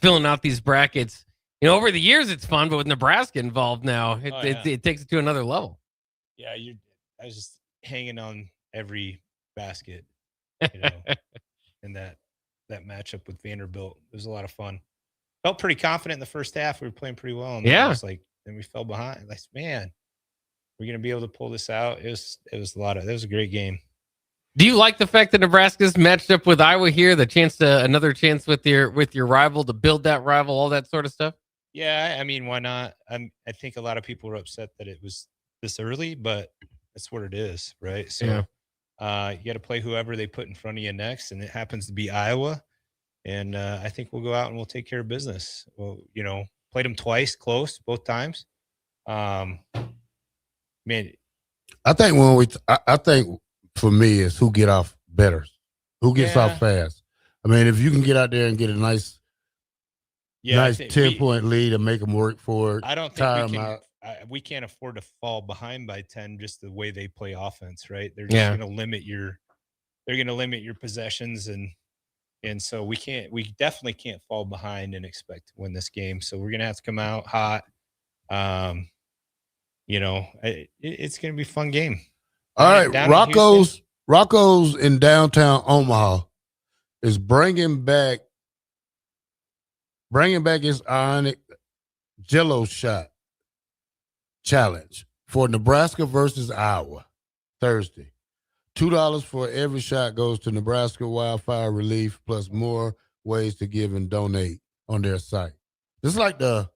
filling out these brackets, over the years it's fun, but with Nebraska involved now, it takes it to another level. Yeah, I was just hanging on every basket, in that matchup with Vanderbilt. It was a lot of fun. Felt pretty confident in the first half. We were playing pretty well. And then it was then we fell behind. Like, man, we're gonna be able to pull this out. It was it was a great game. Do you like the fact that Nebraska's matched up with Iowa here? Another chance with your rival to build that rival, all that sort of stuff. Yeah, I mean, why not? I think a lot of people were upset that it was this early, but that's what it is, right? So, you got to play whoever they put in front of you next, and it happens to be Iowa. And I think we'll go out and we'll take care of business. Well, played them twice, close both times. Man, I think I think for me is who get off better, who gets off fast. I mean, if you can get out there and get a nice 10-point lead and make them work for it. I don't think we can't afford to fall behind by 10 just the way they play offense, right? They're just going to limit your possessions, and so we definitely can't fall behind and expect to win this game. So we're going to have to come out hot. It's going to be a fun game. All right, Rocco's in downtown Omaha is bringing back his Ionic Jello shot challenge for Nebraska versus Iowa Thursday. $2 for every shot goes to Nebraska Wildfire Relief, plus more ways to give and donate on their site. This is like the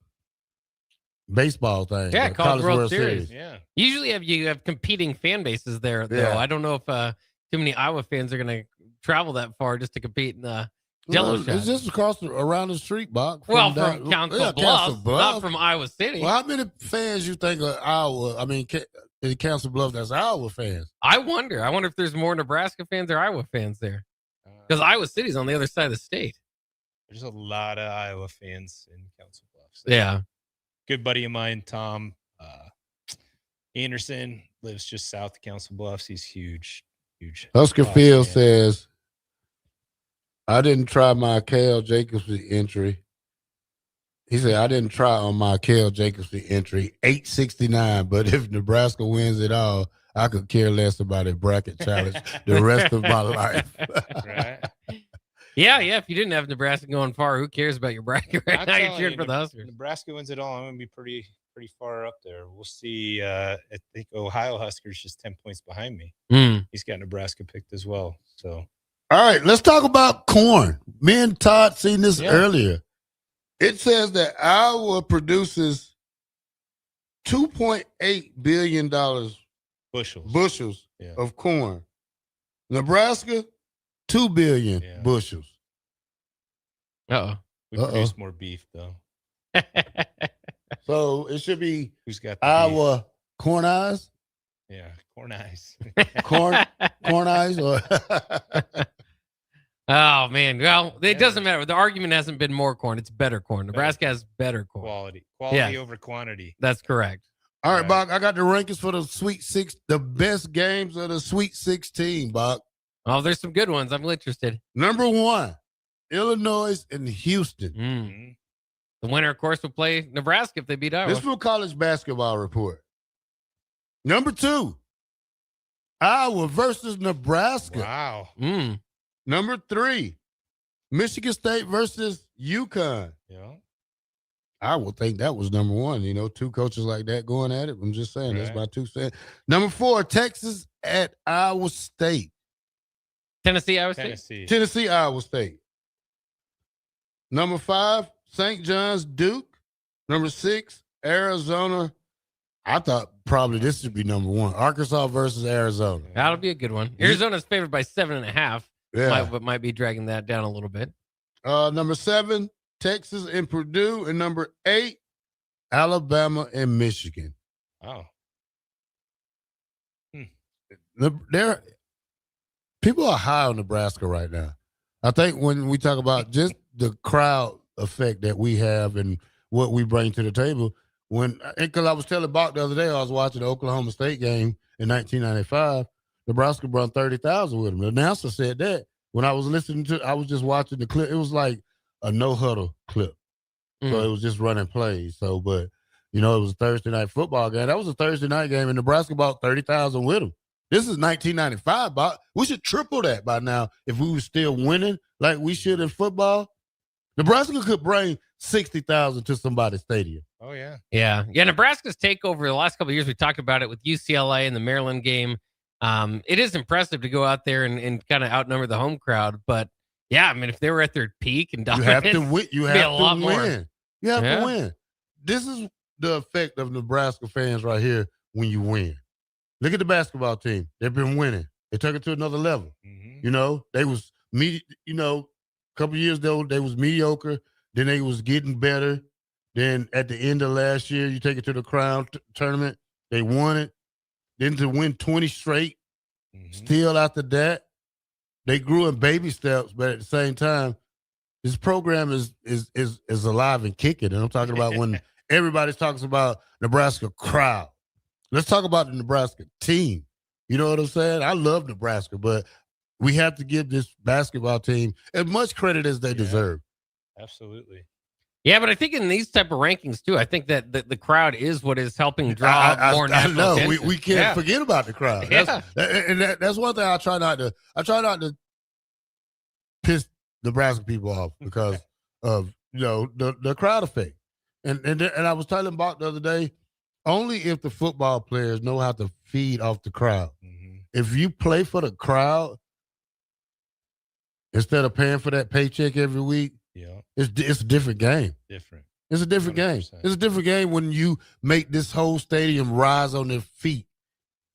baseball thing. Yeah, College World Series. Yeah. Usually you have competing fan bases there, though. Yeah. I don't know if too many Iowa fans are going to travel that far just to compete in the Jello shot. It's just around the street, Bock. From Council Bluffs, not from Iowa City. Well, how many fans you think are Iowa? I mean, in Council Bluffs, that's Iowa fans. I wonder if there's more Nebraska fans or Iowa fans there, because Iowa City's on the other side of the state. There's a lot of Iowa fans in Council Bluffs. Yeah. Good buddy of mine, Tom Anderson, lives just south of Council Bluffs. He's huge. Husker Field says, I didn't try my Cal Jacobson entry. He said, I didn't try on my Cal Jacobson entry, 869, but if Nebraska wins it all, I could care less about a bracket challenge the rest of my life. Right? Yeah. If you didn't have Nebraska going far, who cares about your bracket right now? You're cheering for the Huskers. Nebraska wins it all. I'm going to be pretty far up there. We'll see. I think Ohio Huskers just 10 points behind me. He's got Nebraska picked as well. So, all right, let's talk about corn. Me and Todd seen this earlier. It says that Iowa produces $2.8 billion bushels of corn. Nebraska, 2 billion bushels. Uh-oh. We produce more beef, though. So it should be who's got the Iowa beef? Corn Eyes? Yeah, Corn Eyes. corn Eyes? Or oh, man. Well, it doesn't matter. The argument hasn't been more corn. It's better corn. Nebraska has better corn. Quality over quantity. That's correct. All right, Bach, I got the rankings for the Sweet Six, the best games of the Sweet 16, Bach. Oh, there's some good ones. I'm interested. Number 1, Illinois and Houston. Mm-hmm. The winner, of course, will play Nebraska if they beat Iowa. This is from College Basketball Report. Number 2, Iowa versus Nebraska. Wow. Number 3, Michigan State versus UConn. Yeah. I would think that was number 1. 2 coaches like that going at it. I'm just saying. That's my 2 cents. Number 4, Texas at Iowa State. Tennessee, Iowa State. Tennessee, Iowa State. Number 5, St. John's, Duke. Number 6, Arizona. I thought probably this should be number 1. Arkansas versus Arizona. That'll be a good one. Arizona's favored by 7.5. Yeah. Might be dragging that down a little bit. Number 7, Texas and Purdue. And number 8, Alabama and Michigan. Oh. People are high on Nebraska right now. I think when we talk about just the crowd effect that we have and what we bring to the table, because I was telling Bock the other day, I was watching the Oklahoma State game in 1995. Nebraska brought 30,000 with them. The announcer said that when I was listening to, I was just watching the clip. It was like a no huddle clip. So it was just running plays. So, but, it was a Thursday night football game. That was a Thursday night game, and Nebraska bought 30,000 with them. This is 1995. We should triple that by now if we were still winning like we should in football. Nebraska could bring 60,000 to somebody's stadium. Oh, yeah. Yeah. Nebraska's takeover the last couple of years, we talked about it with UCLA and the Maryland game. It is impressive to go out there and kind of outnumber the home crowd. But, yeah, I mean, if they were at their peak and dominant, you have to win. You have to win. More. You have to win. This is the effect of Nebraska fans right here when you win. Look at the basketball team. They've been winning. They took it to another level. They was a couple of years ago, they was mediocre. Then they was getting better. Then at the end of last year, you take it to the Crown tournament. They won it. Then to win 20 straight, still after that, they grew in baby steps. But at the same time, this program is alive and kicking. And I'm talking about when everybody's talking about Nebraska crowd. Let's talk about the Nebraska team. You know what I'm saying? I love Nebraska, but we have to give this basketball team as much credit as they deserve. Absolutely. Yeah, but I think in these type of rankings too, I think that the crowd is what is helping draw more national attention. attention. We can't forget about the crowd. That's one thing I try not to piss Nebraska people off because of the crowd effect. And I was telling Bock the other day, only if the football players know how to feed off the crowd. If you play for the crowd instead of paying for that paycheck every week, it's a different game. It's a different 100%. Game. It's a different game when you make this whole stadium rise on their feet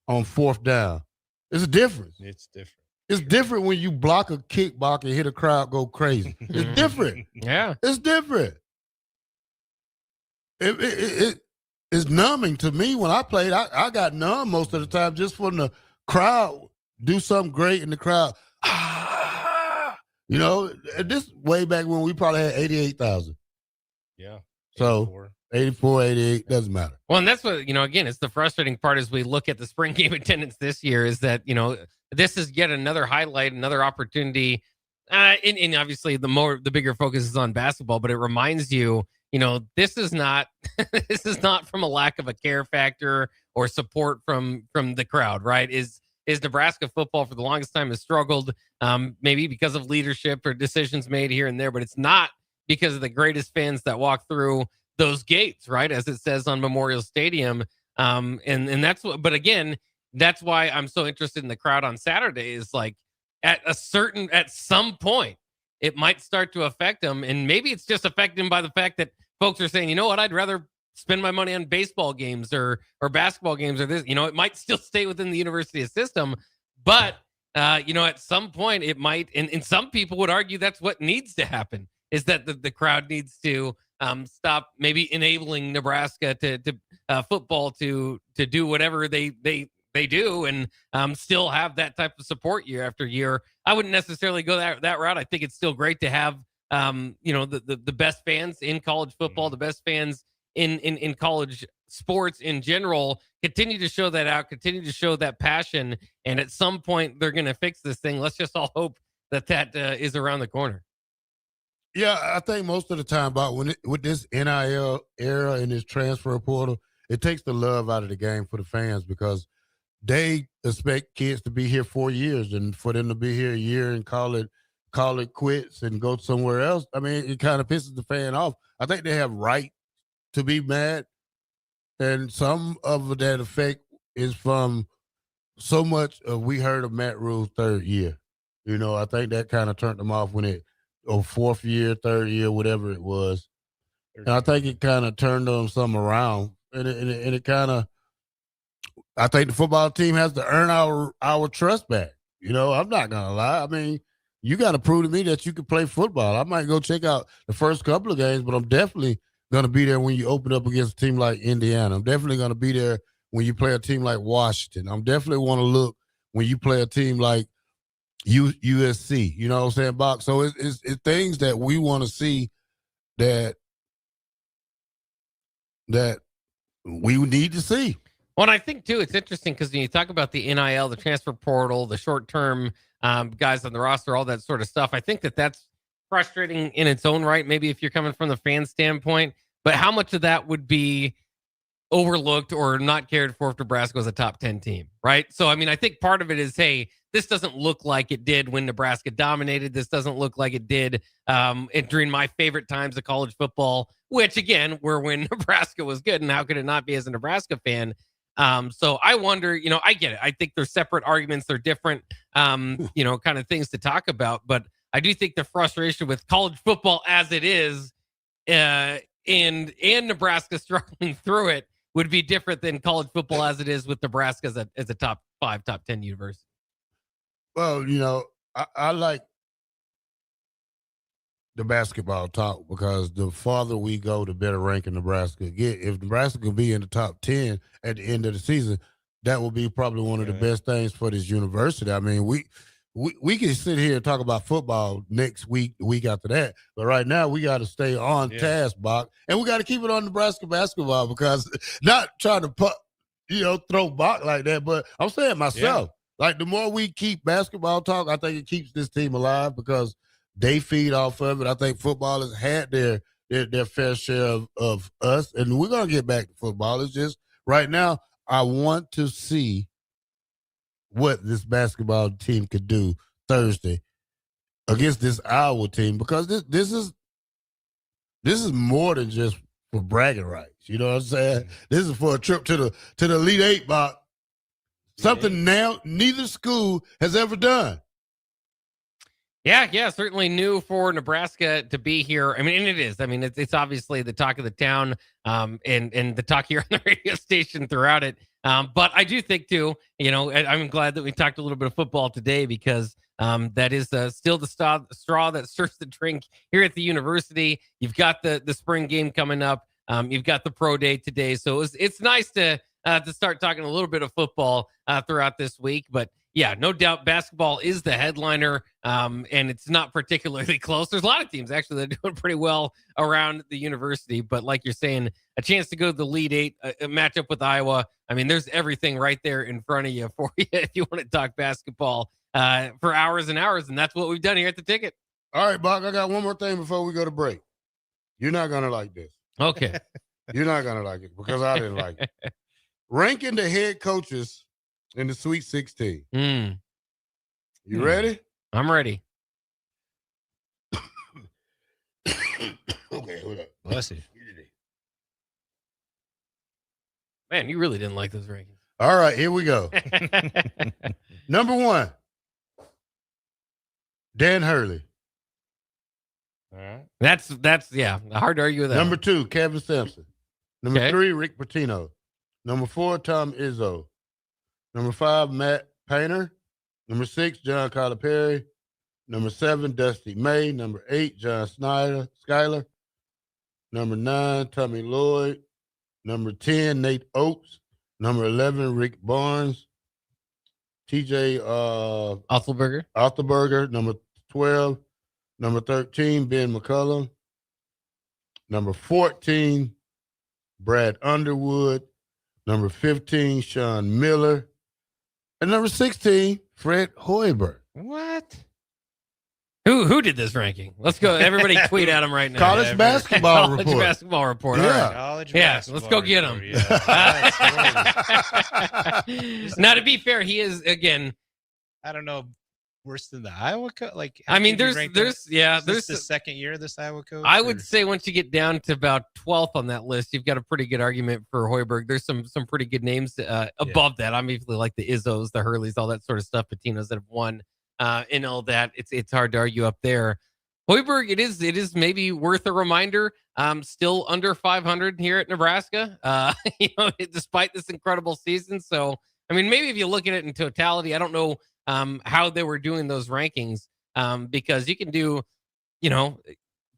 on fourth down. It's a difference. It's different. It's different when you block a kickback and hit a crowd go crazy. It's different. Yeah. It's different. It's numbing to me when I played. I got numb most of the time just from the crowd do something great in the crowd. This way back when we probably had 88,000. Yeah. So 84, 88, doesn't matter. Well, and that's what, again, it's the frustrating part as we look at the spring game attendance this year is that, this is yet another highlight, another opportunity. And obviously the bigger focus is on basketball, but it reminds you, this is not from a lack of a care factor or support from the crowd, right? Is Nebraska football for the longest time has struggled, maybe because of leadership or decisions made here and there, but it's not because of the greatest fans that walk through those gates, right? As it says on Memorial Stadium. And that's what, but again, that's why I'm so interested in the crowd on Saturday is like at some point, it might start to affect them. And maybe it's just affected them by the fact that folks are saying, you know what, I'd rather spend my money on baseball games or basketball games or this, it might still stay within the university system, but at some point it might, and some people would argue that's what needs to happen is that the crowd needs to stop maybe enabling Nebraska to football to do whatever they do and still have that type of support year after year. I wouldn't necessarily go that route. I think it's still great to have the best fans in college football, the best fans in college sports in general, continue to show that out, continue to show that passion. And at some point they're going to fix this thing. Let's just all hope that is around the corner. Yeah, I think most of the time, with this NIL era and this transfer portal, it takes the love out of the game for the fans because they expect kids to be here 4 years and for them to be here a year and call it quits and go somewhere else. I mean, it kind of pisses the fan off. I think they have right to be mad. And some of that effect is from so much we heard of Matt Rule's third year. I think that kind of turned them off when fourth year, third year, whatever it was. And I think it kind of turned them some around. And it kind of, I think the football team has to earn our trust back. I'm not going to lie. I mean, you got to prove to me that you can play football. I might go check out the first couple of games, but I'm definitely going to be there when you open up against a team like Indiana. I'm definitely going to be there when you play a team like Washington. I'm definitely want to look when you play a team like USC. You know what I'm saying, Bock? So it's things that we want to see that we need to see. Well, and I think, too, it's interesting because when you talk about the NIL, the transfer portal, the short-term guys on the roster, all that sort of stuff, I think that's frustrating in its own right, maybe if you're coming from the fan standpoint, but how much of that would be overlooked or not cared for if Nebraska was a top 10 team, right? So, I mean, I think part of it is, hey, this doesn't look like it did when Nebraska dominated. This doesn't look like it did during my favorite times of college football, which, again, were when Nebraska was good. And how could it not be as a Nebraska fan? So I wonder, I get it. I think they're separate arguments. They're different, kind of things to talk about. But I do think the frustration with college football as it is and Nebraska struggling through it would be different than college football as it is with Nebraska as a top 5, top 10 university. Well, I like the basketball talk because the farther we go, the better ranking Nebraska get. If Nebraska can be in the top 10 at the end of the season, that will be probably one of the best things for this university. I mean, we can sit here and talk about football next week, the week after that, but right now we got to stay on task, Bock, and we got to keep it on Nebraska basketball because not trying to throw Bock like that, but I'm saying myself, like the more we keep basketball talk, I think it keeps this team alive because they feed off of it. I think football has had their fair share of us, and we're gonna get back to football. It's just right now I want to see what this basketball team could do Thursday against this Iowa team because this is more than just for bragging rights. You know what I'm saying? This is for a trip to the Elite Eight, Bock. Something now neither school has ever done. Yeah, certainly new for Nebraska to be here. I mean, and it is. I mean, it's obviously the talk of the town, and the talk here on the radio station throughout it. But I do think too, I'm glad that we talked a little bit of football today because that is still the straw that stirs the drink here at the university. You've got the spring game coming up. You've got the pro day today, so it's nice to start talking a little bit of football throughout this week. But yeah, no doubt basketball is the headliner, and it's not particularly close. There's a lot of teams actually that are doing pretty well around the university, but like you're saying, a chance to go to the Elite Eight, a matchup with Iowa. I mean, there's everything right there in front of you for you if you want to talk basketball for hours and hours, and that's what we've done here at the Ticket. All right, Bock, I got one more thing before we go to break. You're not going to like this. Okay. You're not going to like it because I didn't like it. Ranking the head coaches in the Sweet 16. You ready? I'm ready. Okay, hold up. Bless you. Man, you really didn't like those rankings. All right, here we go. Number 1, Dan Hurley. All right. That's hard to argue with that. Number 2, Kevin Sampson. Number Okay. 3, Rick Pitino. Number 4, Tom Izzo. Number 5, Matt Painter. Number 6, John Calipari. Number 7, Dusty May. Number 8, John Schuyler. Number 9, Tommy Lloyd. Number 10, Nate Oates. Number 11, Rick Barnes. TJ Othelberger. Number 12, number 13, Ben McCullum. Number 14, Brad Underwood. Number 15, Sean Miller. And number 16, Fred Hoiberg. What? Who did this ranking? Let's go. Everybody tweet at him right now. College basketball report. College basketball report. Yeah. All right. College Let's go get him. Now, to be fair, he is, again, I don't know, worse than the Iowa coach. Like, I mean, there's the second year of this Iowa coach. I would say once you get down to about 12th on that list, you've got a pretty good argument for Hoiberg. There's some pretty good names above that. I'm usually like the Izzos, the Hurleys, all that sort of stuff. Patinos that have won and all that. It's hard to argue up there. Hoiberg, it is maybe worth a reminder. Still under 500 here at Nebraska. Despite this incredible season. So, I mean, maybe if you look at it in totality, I don't know how they were doing those rankings because you can do,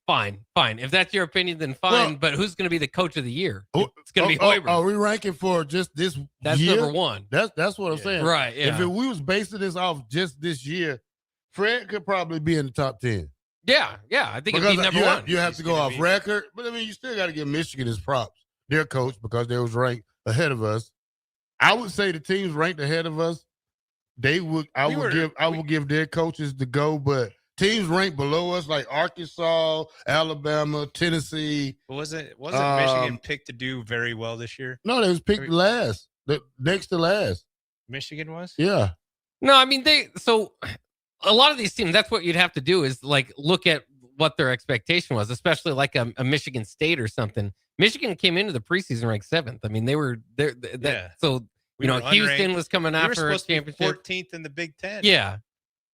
fine. If that's your opinion, then fine. Well, but who's going to be the coach of the year? It's going to be Hoiberg. Are we ranking for just this That's year? number 1. That's what I'm saying. Right, yeah. If we was basing this off just this year, Fred could probably be in the top 10. Yeah. I think it'd be number 1. You have to go off record. But, I mean, you still got to give Michigan his props. Their coach, because they was ranked ahead of us. I would say the teams ranked ahead of us, I would give their coaches the go, but teams ranked below us, like Arkansas, Alabama, Tennessee. Wasn't Michigan picked to do very well this year? No, they was picked last, next to last. Michigan was? Yeah. No, I mean, so a lot of these teams, that's what you'd have to do is like look at what their expectation was, especially like a Michigan State or something. Michigan came into the preseason ranked 7th. I mean, they were there. So, Houston was coming after a championship. 14th in the Big Ten. Yeah.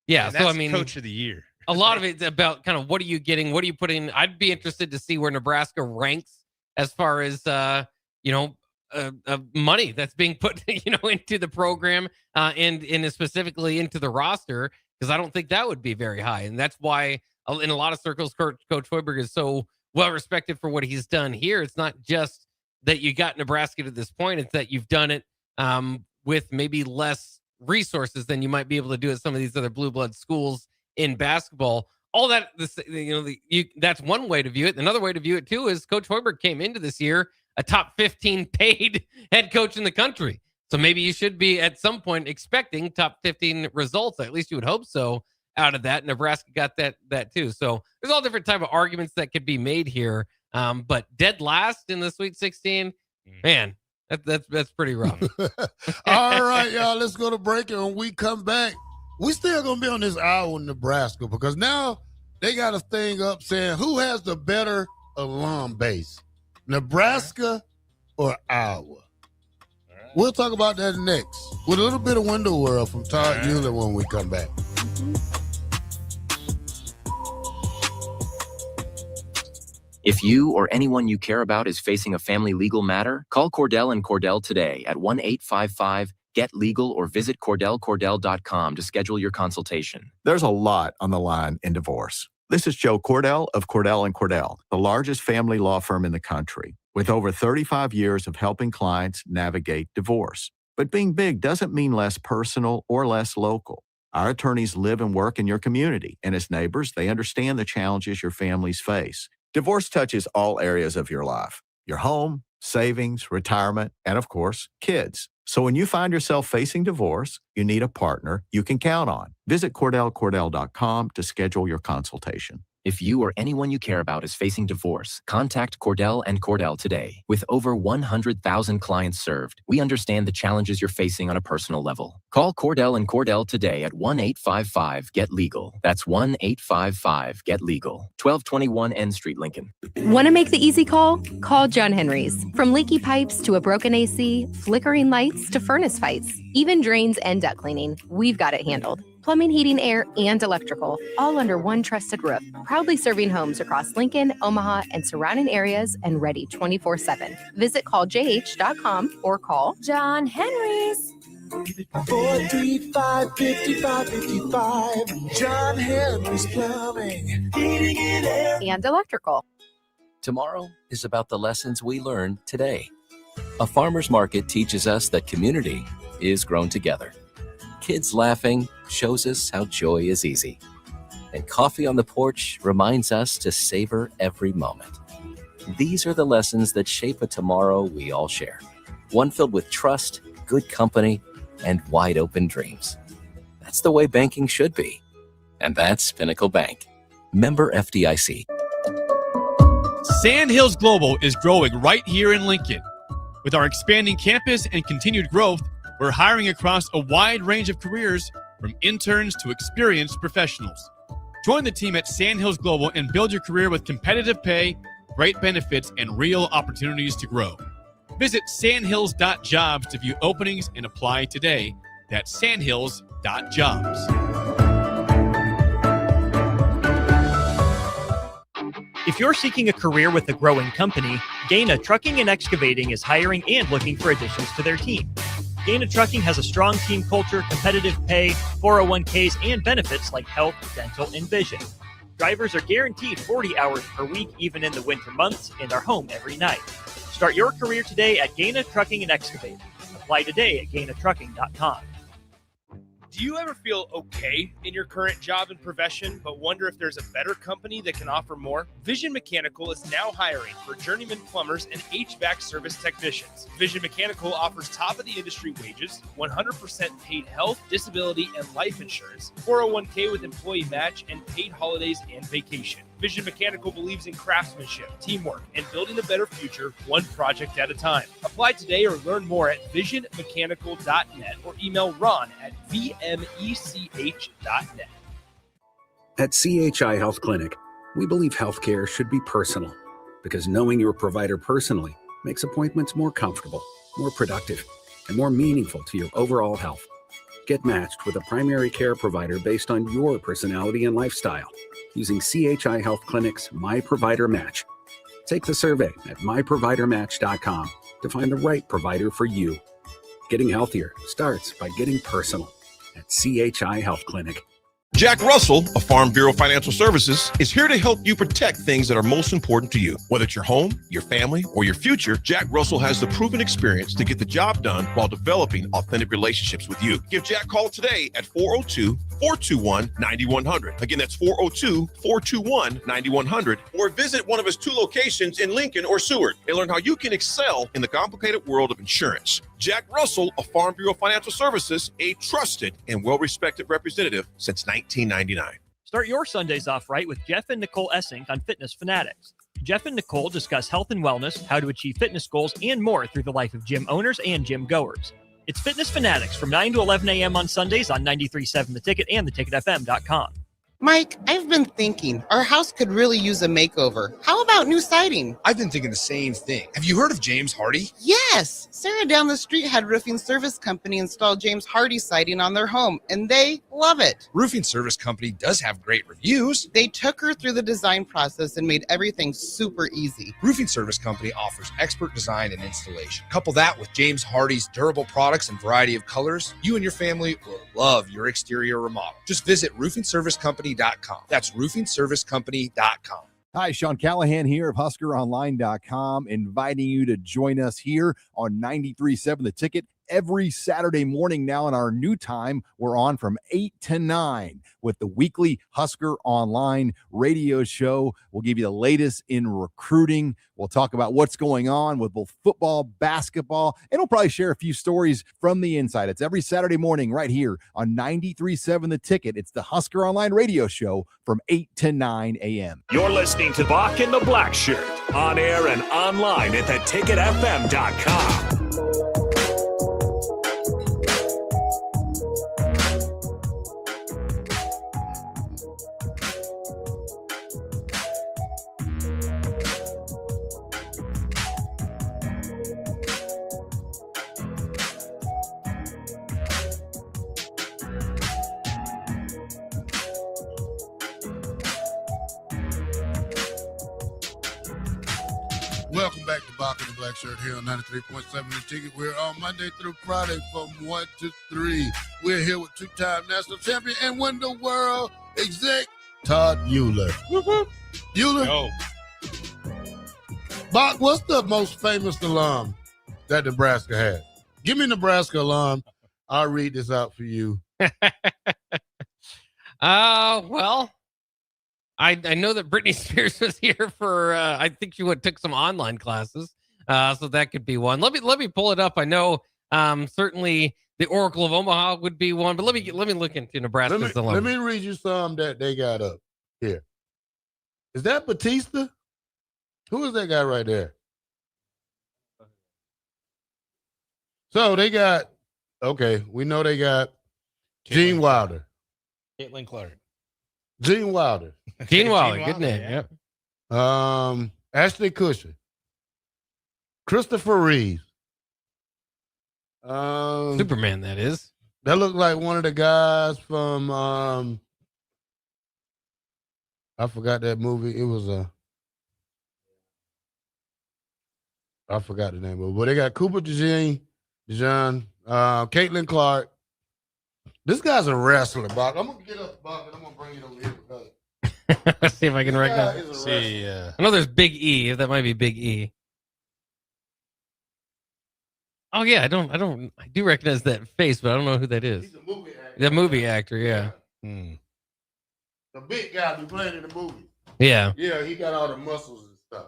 Yeah. And so, that's I mean, coach of the year. A lot of it's about kind of what are you getting? What are you putting? I'd be interested to see where Nebraska ranks as far as, money that's being put, into the program and specifically into the roster, because I don't think that would be very high. And that's why in a lot of circles, Coach Hoiberg is so well respected for what he's done here. It's not just that you got Nebraska to this point. It's that you've done it with maybe less resources than you might be able to do at some of these other blue blood schools in basketball. All that, that's one way to view it. Another way to view it too is Coach Hoiberg came into this year a top 15 paid head coach in the country. So maybe you should be at some point expecting top 15 results. At least you would hope so out of that. Nebraska got that too. So there's all different type of arguments that could be made here. But dead last in the Sweet 16, man, that's pretty rough. All right, y'all, let's go to break. And when we come back, we still going to be on this hour in Nebraska, because now they got a thing up saying who has the better alum base, Nebraska or Iowa. We'll talk about that next with a little bit of Window World from Todd Euler when we come back. If you or anyone you care about is facing a family legal matter, call Cordell and Cordell today at 1-855-GET-LEGAL or visit CordellCordell.com to schedule your consultation. There's a lot on the line in divorce. This is Joe Cordell of Cordell & Cordell, the largest family law firm in the country, with over 35 years of helping clients navigate divorce. But being big doesn't mean less personal or less local. Our attorneys live and work in your community, and as neighbors, they understand the challenges your families face. Divorce touches all areas of your life: your home, savings, retirement, and of course, kids. So when you find yourself facing divorce, you need a partner you can count on. Visit CordellCordell.com to schedule your consultation. If you or anyone you care about is facing divorce, contact Cordell and Cordell today. With over 100,000 clients served, we understand the challenges you're facing on a personal level. Call Cordell and Cordell today at 1-855-GET-LEGAL. That's 1-855-GET-LEGAL. 1221 N Street, Lincoln. Want to make the easy call? Call John Henry's. From leaky pipes to a broken AC, flickering lights to furnace fights, even drains and duct cleaning, we've got it handled. Plumbing, heating, air, and electrical, all under one trusted roof. Proudly serving homes across Lincoln, Omaha, and surrounding areas, and ready 24/7. Visit calljh.com or call John Henry's. 435-5555. John Henry's Plumbing, Heating, and Air. And electrical. Tomorrow is about the lessons we learned today. A farmer's market teaches us that community is grown together. Kids laughing shows us how joy is easy. And coffee on the porch reminds us to savor every moment. These are the lessons that shape a tomorrow we all share. One filled with trust, good company, and wide open dreams. That's the way banking should be. And that's Pinnacle Bank. Member FDIC. Sandhills Global is growing right here in Lincoln. With our expanding campus and continued growth, we're hiring across a wide range of careers, from interns to experienced professionals. Join the team at Sandhills Global and build your career with competitive pay, great benefits, and real opportunities to grow. Visit sandhills.jobs to view openings and apply today. That's sandhills.jobs. If you're seeking a career with a growing company, Gaina Trucking and Excavating is hiring and looking for additions to their team. Gaina Trucking has a strong team culture, competitive pay, 401ks, and benefits like health, dental, and vision. Drivers are guaranteed 40 hours per week, even in the winter months, and are home every night. Start your career today at Gaina Trucking and Excavating. Apply today at GainaTrucking.com. Do you ever feel okay in your current job and profession, but wonder if there's a better company that can offer more? Vision Mechanical is now hiring for journeyman plumbers and HVAC service technicians. Vision Mechanical offers top-of-the-industry wages, 100% paid health, disability, and life insurance, 401k with employee match, and paid holidays and vacation. Vision Mechanical believes in craftsmanship, teamwork, and building a better future one project at a time. Apply today or learn more at visionmechanical.net or email Ron at vmech.net. At CHI Health Clinic, we believe healthcare should be personal because knowing your provider personally makes appointments more comfortable, more productive, and more meaningful to your overall health. Get matched with a primary care provider based on your personality and lifestyle using CHI Health Clinic's My Provider Match. Take the survey at myprovidermatch.com to find the right provider for you. Getting healthier starts by getting personal at CHI Health Clinic. Jack Russell of Farm Bureau Financial Services is here to help you protect things that are most important to you. Whether it's your home, your family, or your future, Jack Russell has the proven experience to get the job done while developing authentic relationships with you. Give Jack a call today at 402-421-9100. Again, that's 402-421-9100. Or visit one of his 2 locations in Lincoln or Seward and learn how you can excel in the complicated world of insurance. Jack Russell of Farm Bureau Financial Services, a trusted and well-respected representative since 1999. Start your Sundays off right with Jeff and Nicole Essink on Fitness Fanatics. Jeff and Nicole discuss health and wellness, how to achieve fitness goals, and more through the life of gym owners and gym goers. It's Fitness Fanatics from 9 to 11 a.m. on Sundays on 93.7 The Ticket and theticketfm.com. Mike, I've been thinking our house could really use a makeover. How about new siding? I've been thinking the same thing. Have you heard of James Hardy? Yes! Sarah down the street had Roofing Service Company install James Hardy siding on their home, and they love it. Roofing Service Company does have great reviews. They took her through the design process and made everything super easy. Roofing Service Company offers expert design and installation. Couple that with James Hardy's durable products and variety of colors, you and your family will love your exterior remodel. Just visit roofingservicecompany.com. That's roofingservicecompany.com. Hi, Sean Callahan here of HuskerOnline.com, inviting you to join us here on 93.7 The Ticket every Saturday morning now in our new time. We're on from 8 to 9 with the weekly Husker Online radio show. We'll give you the latest in recruiting. We'll talk about what's going on with both football, basketball, and we'll probably share a few stories from the inside. It's every Saturday morning right here on 93.7 The Ticket. It's the Husker Online radio show from 8 to 9 a.m. You're listening to Bock and the Blackshirt on air and online at theticketfm.com. Welcome back to Bock and the Blackshirt here on 93.7 The Ticket. We're on Monday through Friday from 1 to 3. We're here with 2-time national champion and win the world exec, Todd Euler. Euler? Yo. Bock, what's the most famous alum that Nebraska has? Give me Nebraska alum. I'll read this out for you. Well, I know that Britney Spears was here for I think she took some online classes, so that could be one. Let me pull it up. I know certainly the Oracle of Omaha would be one, but let me look into Nebraska's alum. Let me read you some that they got up here. Is that Batista? Who is that guy right there? So they got, okay, we know they got Gene Wilder. Caitlin Clark. Gene Wilder. Gene Wilder, good name. Yeah. Yep. Ashley Kutcher. Christopher Reeves. Superman, that is. That looked like one of the guys from I forgot that movie. It was I forgot the name of it. But they got Cooper DeJean, Caitlin Clark. This guy's a wrestler, Bob. I'm gonna get up, Bob, and I'm gonna bring it over here because let's see if I can recognize. See, I know there's Big E. If that might be Big E. Oh yeah, I do recognize that face, but I don't know who that is. he's a movie actor. The movie actor, yeah. The big guy who played in the movie. Yeah. Yeah, he got all the muscles and stuff.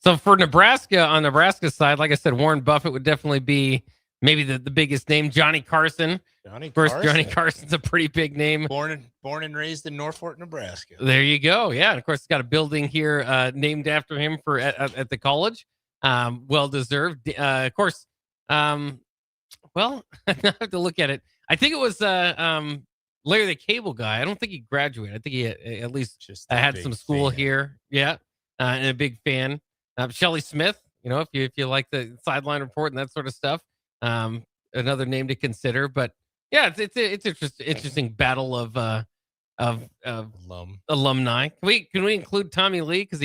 So for Nebraska, on Nebraska's side, like I said, Warren Buffett would definitely be maybe the biggest name. Johnny Carson. Of course, Johnny Carson's a pretty big name. Born and raised in Norfolk, Nebraska. There you go. Yeah, and of course, he's got a building here named after him for at the college. Well deserved. Of course. Well, I have to look at it. I think it was Larry the Cable Guy. I don't think he graduated. I think he at least just had some school here. Yeah, and a big fan. Shelley Smith. You know, if you like the sideline report and that sort of stuff. Another name to consider, but yeah, it's interesting battle of alumni. Can we include Tommy Lee because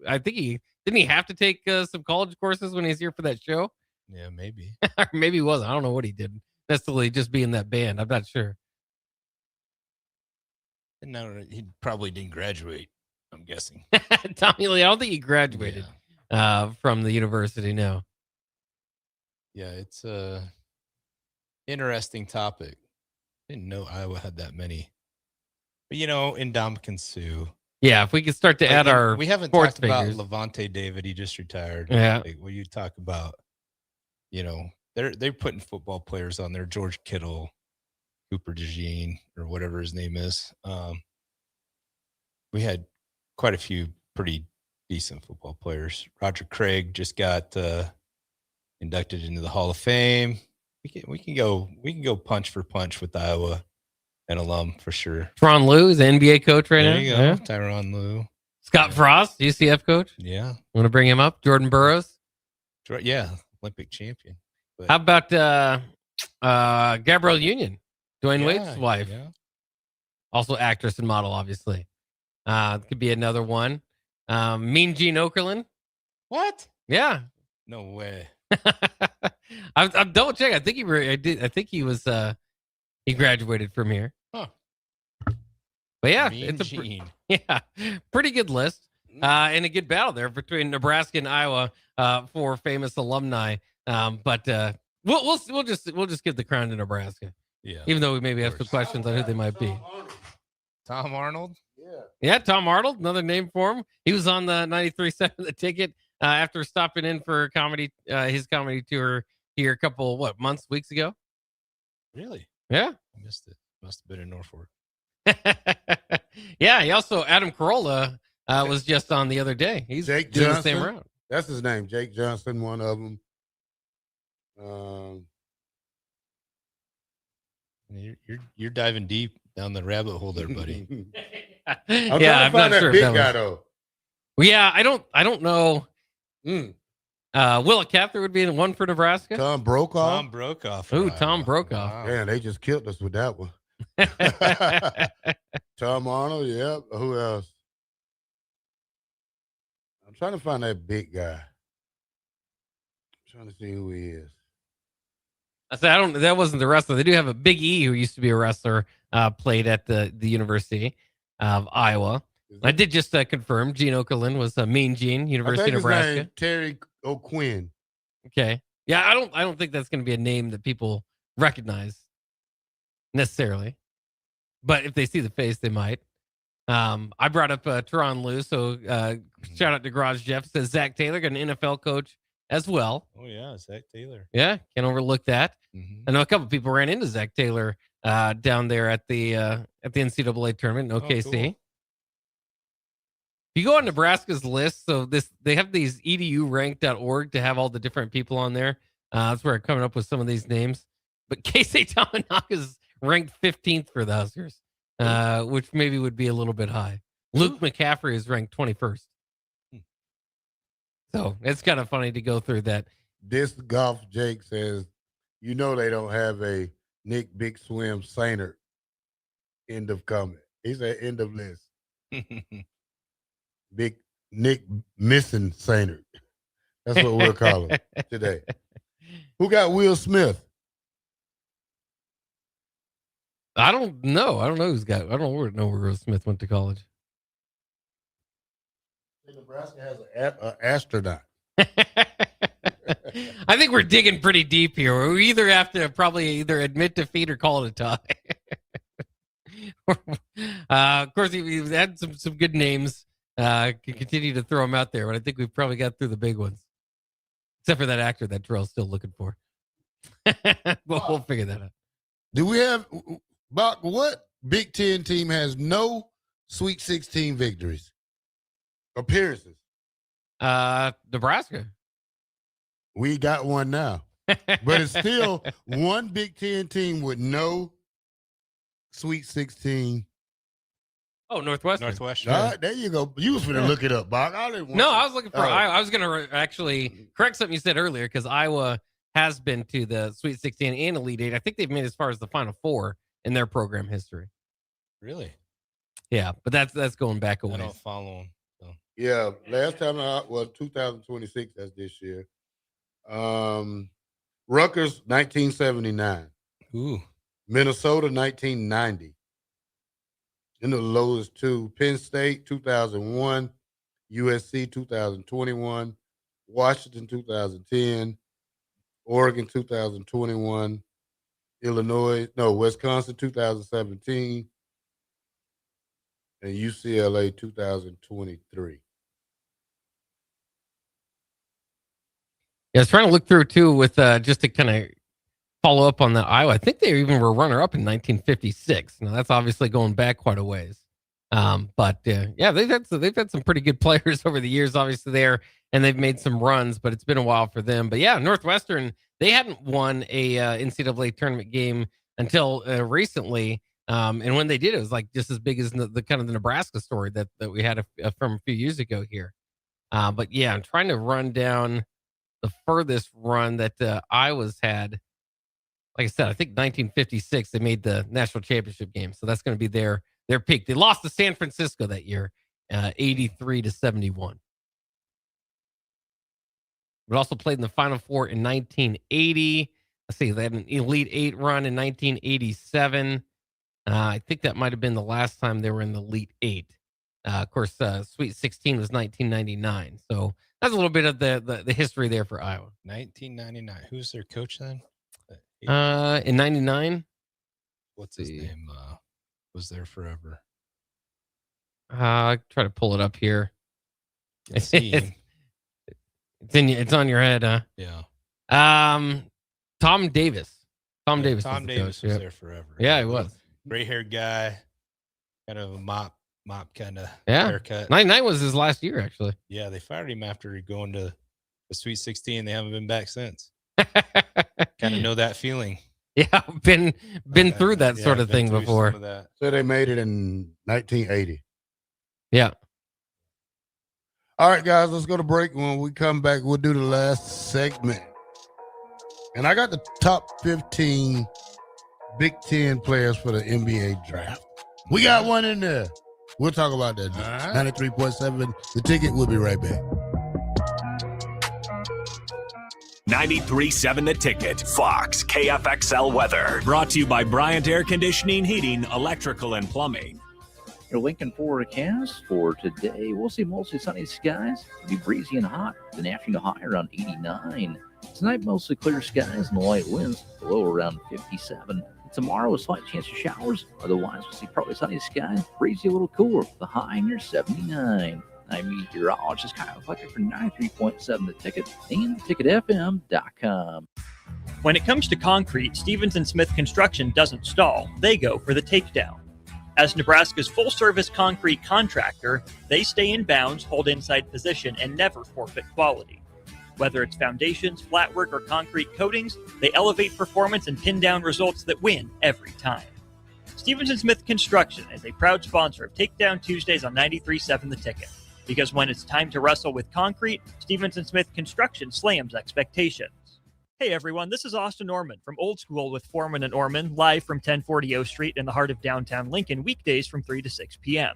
I think he didn't have to take some college courses when he's here for that show. Yeah, maybe. Or maybe he wasn't. I don't know what he did. Necessarily just be in that band. I'm not sure. No, he probably didn't graduate. I'm guessing. Tommy Lee. I don't think he graduated from the university. No. Yeah, it's a interesting topic. Didn't know Iowa had that many. But Indomitian Sue. Yeah, if we could start to add our we haven't sports talked about figures. Levante David. He just retired. Yeah. Like, when you talk about, they're putting football players on there. George Kittle, Cooper DeJean, or whatever his name is. We had quite a few pretty decent football players. Roger Craig just got inducted into the Hall of Fame. We can go punch for punch with Iowa, an alum for sure. Tyronn Lue is the NBA coach right now. There you go, Tyronn Lue. Scott Frost, UCF coach. Yeah, want to bring him up? Jordan Burroughs. Yeah, Olympic champion. But how about Gabrielle Union, Dwayne Wade's wife? Yeah. Also actress and model, obviously. Could be another one. Mean Gene Okerlund. What? Yeah. No way. I'm double checking. I think he was. He graduated from here. Huh. But yeah, Mean it's Gene. pretty good list, and a good battle there between Nebraska and Iowa for famous alumni. But we'll just give the crown to Nebraska. Yeah. Even though we maybe have some questions on who they might be. Tom Arnold. Yeah, Tom Arnold, another name for him. He was on the 93.7 The Ticket after stopping in for his comedy tour here a couple weeks ago. Really? Yeah. I missed it. Must have been in Norfolk. Yeah, he also Adam Carolla was just on the other day. He's Jake doing Johnson. the same round. That's his name, Jake Johnson. One of them. You're diving deep down the rabbit hole there, buddy. I'm trying to find that big guy though. Well, yeah, I don't know. Willa Cather would be the one for Nebraska. Tom Brokaw. Tom Brokaw. Ooh, Tom Brokaw. Wow. Man, they just killed us with that one. Tom Arnold, yep. Who else? I'm trying to find that big guy. I'm trying to see who he is. I said that wasn't the wrestler. They do have a Big E who used to be a wrestler, played at the University of Iowa. I did just confirm Gene Okerlund was Mean Gene, University of Nebraska. His name, Terry O'Quinn. Okay. Yeah, I don't think that's going to be a name that people recognize necessarily. But if they see the face, they might. I brought up Tyronn Lue, so shout out to Garage Jeff. Says Zach Taylor, got an NFL coach as well. Oh yeah, Zach Taylor. Yeah, can't overlook that. Mm-hmm. I know a couple people ran into Zach Taylor down there at the NCAA tournament in OKC. Oh, cool. If you go on Nebraska's list, so they have these edurank.org to have all the different people on there. That's where I'm coming up with some of these names. But Casey Tominaga is ranked 15th for the Huskers, which maybe would be a little bit high. Luke McCaffrey is ranked 21st. So it's kind of funny to go through that. This Golf Jake says, they don't have a Nick Big Swim Sainer. End of comment. He said end of list. Big Nick Missing Sainer. That's what we'll call him today. Who got Will Smith? I don't know. I don't know where Will Smith went to college. Nebraska has an astronaut. I think we're digging pretty deep here. We either have to probably either admit defeat or call it a tie. Of course, we've had some good names. Can continue to throw them out there, but I think we've probably got through the big ones. Except for that actor that Terrell's still looking for. We'll figure that out. Do we have, Bock, what Big Ten team has no Sweet 16 victories? Appearances. Nebraska. We got one now. But it's still one Big Ten team with no Sweet 16. Oh, Northwestern. Northwestern. All right, there you go. You was going to look it up, Bock. I didn't want No, to. I was looking for. I was going to actually correct something you said earlier because Iowa has been to the Sweet 16 and Elite 8. I think they've made as far as the Final Four in their program history. Really? Yeah, but that's going back a I ways. don't follow them. So. Yeah, last time I was 2026. That's this year. Rutgers 1979. Ooh. Minnesota 1990. In the lowest two, Penn State 2001, USC 2021, Washington 2010, Oregon 2021, Wisconsin 2017, and UCLA 2023. Yeah, I was trying to look through too with just to kind of follow up on the Iowa. I think they even were runner-up in 1956. Now that's obviously going back quite a ways. But yeah, they've had some pretty good players over the years, obviously there, and they've made some runs. But it's been a while for them. But yeah, Northwestern, they hadn't won a NCAA tournament game until recently. And when they did, it was like just as big as the kind of the Nebraska story that we had from a few years ago here. But yeah, I'm trying to run down the furthest run that Iowa's had. Like I said, I think 1956 they made the national championship game, so that's going to be their peak. They lost to San Francisco that year, 83-71. But also played in the Final Four in 1980. Let's see, they had an Elite 8 run in 1987. I think that might have been the last time they were in the Elite 8. Of course, Sweet 16 was 1999. So that's a little bit of the history there for Iowa. 1999. Who's their coach then? In 99. What's his name? Was there forever. I try to pull it up here. It's on your head, huh? Yeah. Tom Davis. Tom Davis was there forever. Yeah, he was. Gray-haired guy, kind of a mop kind of Yeah. haircut. 99 was his last year, actually. Yeah, they fired him after going to the Sweet 16. They haven't been back since. Kind of know that feeling. Yeah, been through that sort of thing before. So they made it in 1980. Yeah. All right, guys, let's go to break. When we come back, we'll do the last segment. And I got the top 15 Big Ten players for the NBA draft. We got one in there. We'll talk about that. 93.7, The Ticket. We'll be right back. 93.7 The Ticket, Fox, KFXL weather. Brought to you by Bryant Air Conditioning, Heating, Electrical, and Plumbing. Your Lincoln forecast for today, we'll see mostly sunny skies. It'll be breezy and hot. An afternoon high around 89. Tonight, mostly clear skies and light winds, low around 57. Tomorrow, a slight chance of showers. Otherwise, we'll see partly sunny skies, breezy a little cooler. The high near 79. I'm meteorologist Kyle Fletcher for 93.7 The Ticket and theticketfm.com. When it comes to concrete, Stevens & Smith Construction doesn't stall. They go for the takedown. As Nebraska's full-service concrete contractor, they stay in bounds, hold inside position, and never forfeit quality. Whether it's foundations, flatwork, or concrete coatings, they elevate performance and pin down results that win every time. Stevens & Smith Construction is a proud sponsor of Takedown Tuesdays on 93.7 The Ticket. Because when it's time to wrestle with concrete, Stevens & Smith Construction slams expectations. Hey everyone, this is Austin Orman from Old School with Foreman and Orman, live from 1040 O Street in the heart of downtown Lincoln, weekdays from 3 to 6 p.m.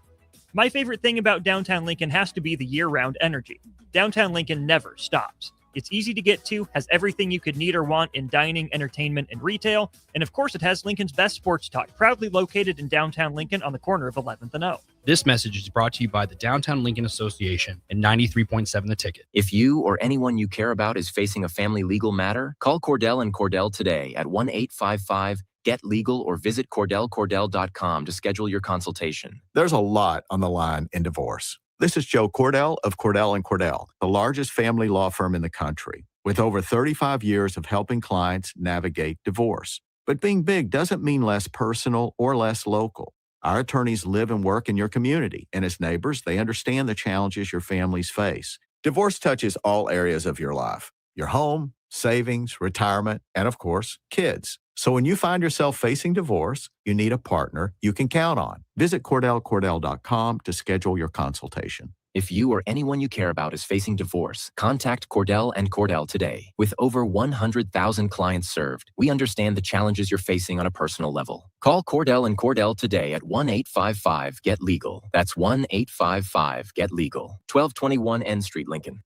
My favorite thing about downtown Lincoln has to be the year-round energy. Downtown Lincoln never stops. It's easy to get to, has everything you could need or want in dining, entertainment, and retail, and of course it has Lincoln's best sports talk, proudly located in downtown Lincoln on the corner of 11th and O. This message is brought to you by the Downtown Lincoln Association and 93.7 The Ticket. If you or anyone you care about is facing a family legal matter, call Cordell and Cordell today at 1-855-GET-LEGAL or visit CordellCordell.com to schedule your consultation. There's a lot on the line in divorce. This is Joe Cordell of Cordell & Cordell, the largest family law firm in the country, with over 35 years of helping clients navigate divorce. But being big doesn't mean less personal or less local. Our attorneys live and work in your community, and as neighbors, they understand the challenges your families face. Divorce touches all areas of your life: your home, savings, retirement, and of course, kids. So when you find yourself facing divorce, you need a partner you can count on. Visit CordellCordell.com to schedule your consultation. If you or anyone you care about is facing divorce, contact Cordell and Cordell today. With over 100,000 clients served, we understand the challenges you're facing on a personal level. Call Cordell and Cordell today at 1-855-GET-LEGAL. That's 1-855-GET-LEGAL. 1221 N Street, Lincoln.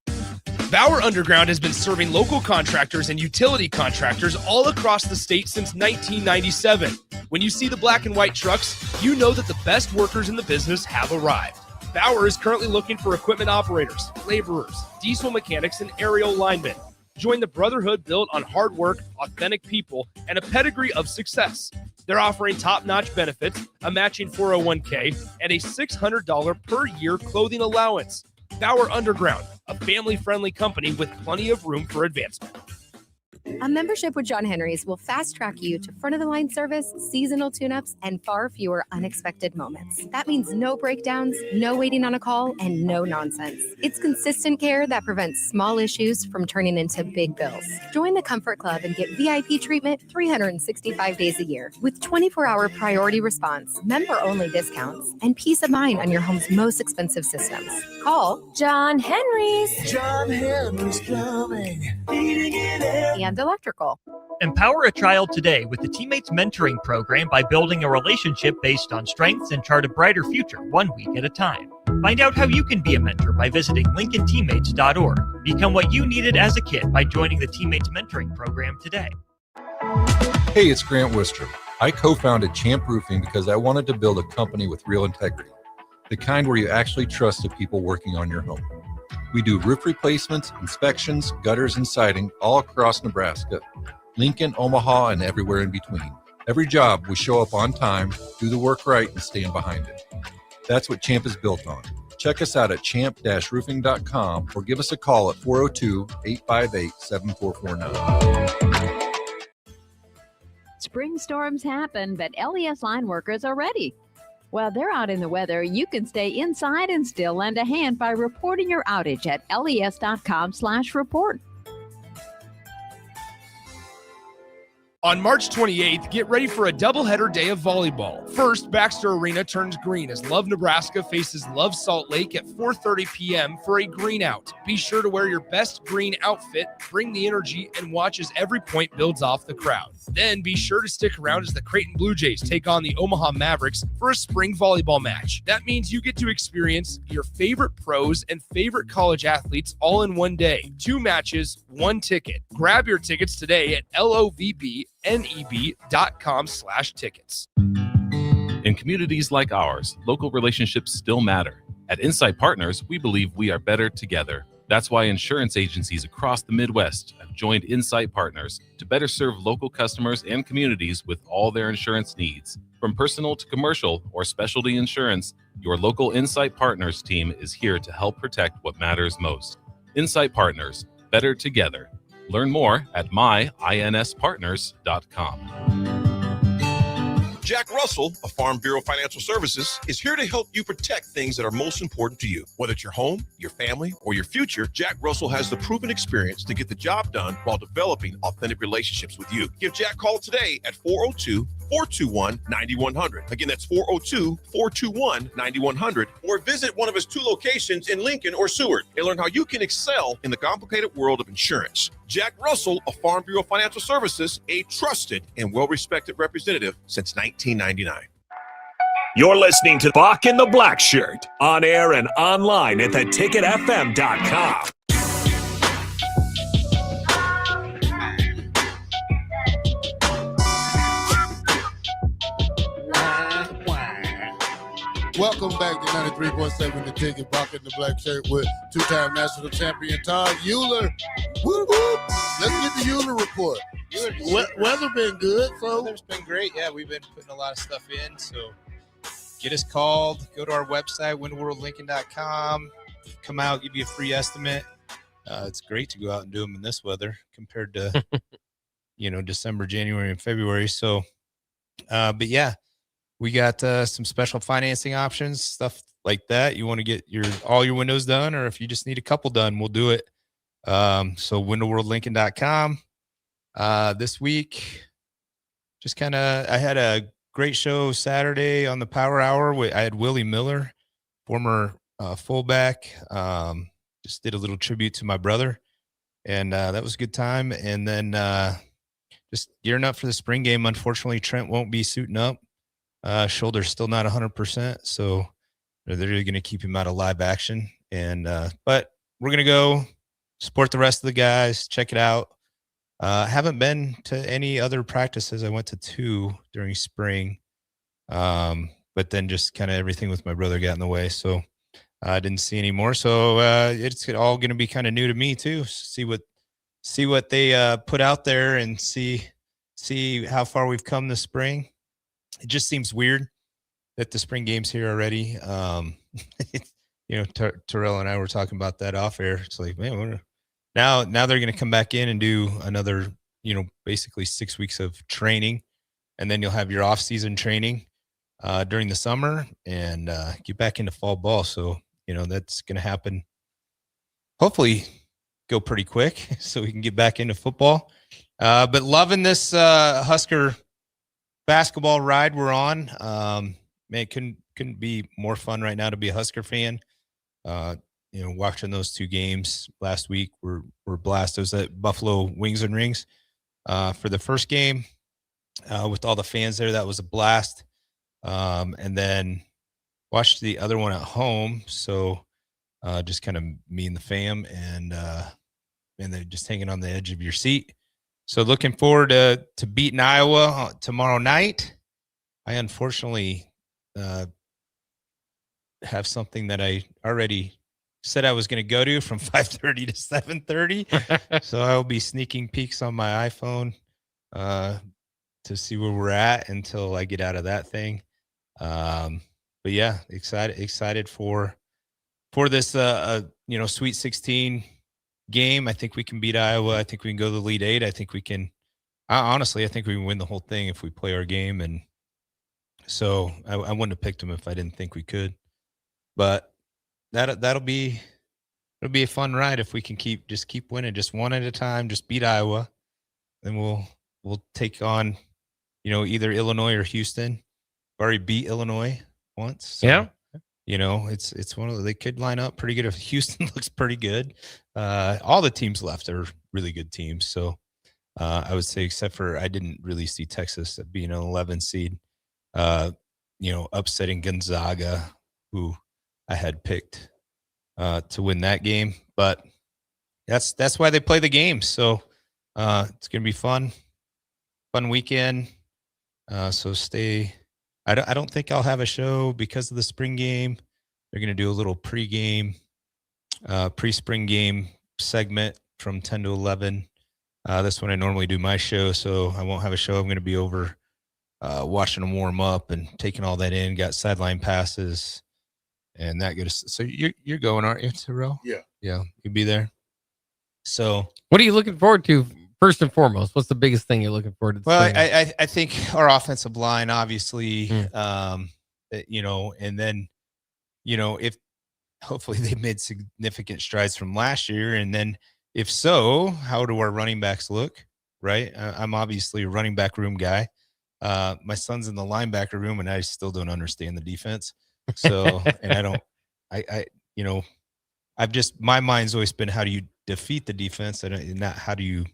Bauer Underground has been serving local contractors and utility contractors all across the state since 1997. When you see the black and white trucks, you know that the best workers in the business have arrived. Bauer is currently looking for equipment operators, laborers, diesel mechanics, and aerial linemen. Join the brotherhood built on hard work, authentic people, and a pedigree of success. They're offering top-notch benefits, a matching 401k, and a $600 per year clothing allowance. Bauer Underground, a family-friendly company with plenty of room for advancement. A membership with John Henry's will fast-track you to front-of-the-line service, seasonal tune-ups, and far fewer unexpected moments. That means no breakdowns, no waiting on a call, and no nonsense. It's consistent care that prevents small issues from turning into big bills. Join the Comfort Club and get VIP treatment 365 days a year with 24-hour priority response, member-only discounts, and peace of mind on your home's most expensive systems. Call John Henry's. John Henry's Plumbing. Heating and electrical. Empower a child today with the Teammates Mentoring Program by building a relationship based on strengths and chart a brighter future 1 week at a time. Find out how you can be a mentor by visiting LincolnTeammates.org. Become what you needed as a kid by joining the Teammates Mentoring Program today. Hey, it's Grant Worcester. I co-founded Champ Roofing because I wanted to build a company with real integrity, the kind where you actually trust the people working on your home. We do roof replacements, inspections, gutters, and siding all across Nebraska, Lincoln, Omaha, and everywhere in between. Every job, we show up on time, do the work right, and stand behind it. That's what Champ is built on. Check us out at champ-roofing.com or give us a call at 402-858-7449. Spring storms happen, but LES line workers are ready. While they're out in the weather, you can stay inside and still lend a hand by reporting your outage at les.com/report. On March 28th, get ready for a doubleheader day of volleyball. First, Baxter Arena turns green as Love Nebraska faces Love Salt Lake at 4:30 p.m. for a green out. Be sure to wear your best green outfit, bring the energy, and watch as every point builds off the crowd. Then be sure to stick around as the Creighton Blue Jays take on the Omaha Mavericks for a spring volleyball match. That means you get to experience your favorite pros and favorite college athletes all in 1 day. 2 matches, 1 ticket. Grab your tickets today at lovneb.com/tickets. In communities like ours, local relationships still matter. At Insight Partners, we believe we are better together. That's why insurance agencies across the Midwest have joined Insight Partners to better serve local customers and communities with all their insurance needs. From personal to commercial or specialty insurance, your local Insight Partners team is here to help protect what matters most. Insight Partners, better together. Learn more at myinspartners.com. Jack Russell of Farm Bureau Financial Services is here to help you protect things that are most important to you. Whether it's your home, your family, or your future, Jack Russell has the proven experience to get the job done while developing authentic relationships with you. Give Jack a call today at 402-421-9100. Again, that's 402-421-9100. Or visit one of his 2 locations in Lincoln or Seward and learn how you can excel in the complicated world of insurance. Jack Russell of Farm Bureau Financial Services, a trusted and well-respected representative since 1999. You're listening to Bock the Blackshirt on air and online at theticketfm.com. Welcome back to 93.7 The Ticket, Bock The Blackshirt with two-time national champion Todd Euler. Whoop, whoop. Let's get the Euler report. Weather been good, so Weather's been great. Yeah, we've been putting a lot of stuff in. So get us called. Go to our website, windworldlincoln.com. Come out, give you a free estimate. It's great to go out and do them in this weather compared to, December, January, and February. So, but yeah, we got some special financing options, stuff like that. You want to get all your windows done, or if you just need a couple done, we'll do it. So windowworldlincoln.com. This week, just I had a great show Saturday on the Power Hour. I had Willie Miller, former fullback. Just did a little tribute to my brother, and that was a good time. And then just gearing up for the spring game. Unfortunately, Trent won't be suiting up. Shoulder's still not 100%, so they're going to keep him out of live action. And but we're going to go support the rest of the guys, check it out. Haven't been to any other practices. I went to 2 during spring, but then just kind of everything with my brother got in the way, so I didn't see any more. So it's all going to be kind of new to me too. See what they put out there and see how far we've come this spring. It just seems weird that the spring game's here already. Terrell and I were talking about that off air. It's like, man, now they're going to come back in and do another, basically 6 weeks of training, and then you'll have your off-season training during the summer and get back into fall ball. So, that's going to happen. Hopefully go pretty quick so we can get back into football. But loving this Husker basketball ride we're on. Man, couldn't be more fun right now to be a Husker fan. Watching those 2 games last week were blast. I was at Buffalo Wings and Rings for the first game with all the fans there. That was a blast. And then watched the other one at home. So just kind of me and the fam, and they're just hanging on the edge of your seat. So looking forward to beating Iowa tomorrow night. I unfortunately have something that I already said I was going to go to from 5:30 to 7:30. So I'll be sneaking peeks on my iPhone to see where we're at until I get out of that thing. But yeah, excited for this Sweet 16 game. I think we can beat Iowa. I think we can go to the Elite 8. I think we can. Honestly, I think we can win the whole thing if we play our game. And so I wouldn't have picked them if I didn't think we could. But it'll be a fun ride if we can keep winning, just one at a time, just beat Iowa. Then we'll take on, either Illinois or Houston. We've already beat Illinois once. So, yeah. It's one of they could line up pretty good. If Houston looks pretty good, all the teams left are really good teams. So I would say, except for I didn't really see Texas being an 11 seed, upsetting Gonzaga, who I had picked to win that game. But that's why they play the game. So it's gonna be fun weekend. So stay. I don't think I'll have a show because of the spring game. They're going to do a little pre-spring game segment from 10 to 11. That's when I normally do my show, so I won't have a show. I'm going to be over watching them warm up and taking all that in. Got sideline passes and that good. So you're going, aren't you, Terrell? Yeah. Yeah, you'll be there. So what are you looking forward to? First and foremost, what's the biggest thing you're looking forward to? Well, I think our offensive line, obviously, and then, if hopefully they made significant strides from last year. And then if so, how do our running backs look? Right. I'm obviously a running back room guy. My son's in the linebacker room and I still don't understand the defense. So, and my mind's always been, how do you defeat the defense and not how do you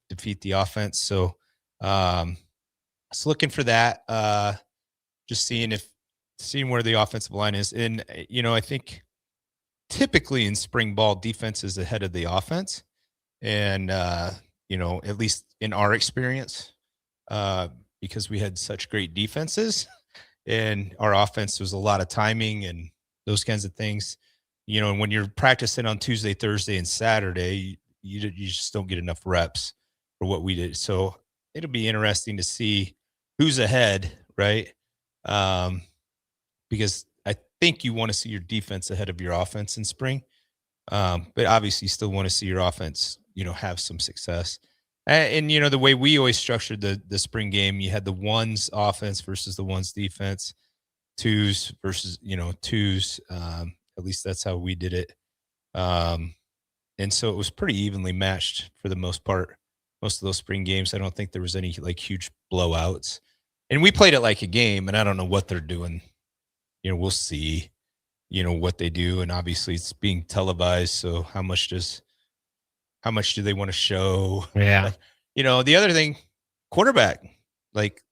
defeat the offense? So looking for that, just seeing where the offensive line is. And I think typically in spring ball, defense is ahead of the offense, and at least in our experience, because we had such great defenses, and our offense was a lot of timing and those kinds of things. You know, and when you're practicing on Tuesday, Thursday, and Saturday, you just don't get enough reps for what we did. So it'll be interesting to see who's ahead, right? Because I think you want to see your defense ahead of your offense in spring. But obviously you still want to see your offense, have some success. And the way we always structured the spring game, you had the ones offense versus the ones defense, twos versus, twos. At least that's how we did it. And so it was pretty evenly matched for the most part. Most of those spring games, I don't think there was any like huge blowouts. And we played it like a game, and I don't know what they're doing. We'll see, what they do. And obviously it's being televised. So how much do they want to show? Yeah. The other thing, quarterback, like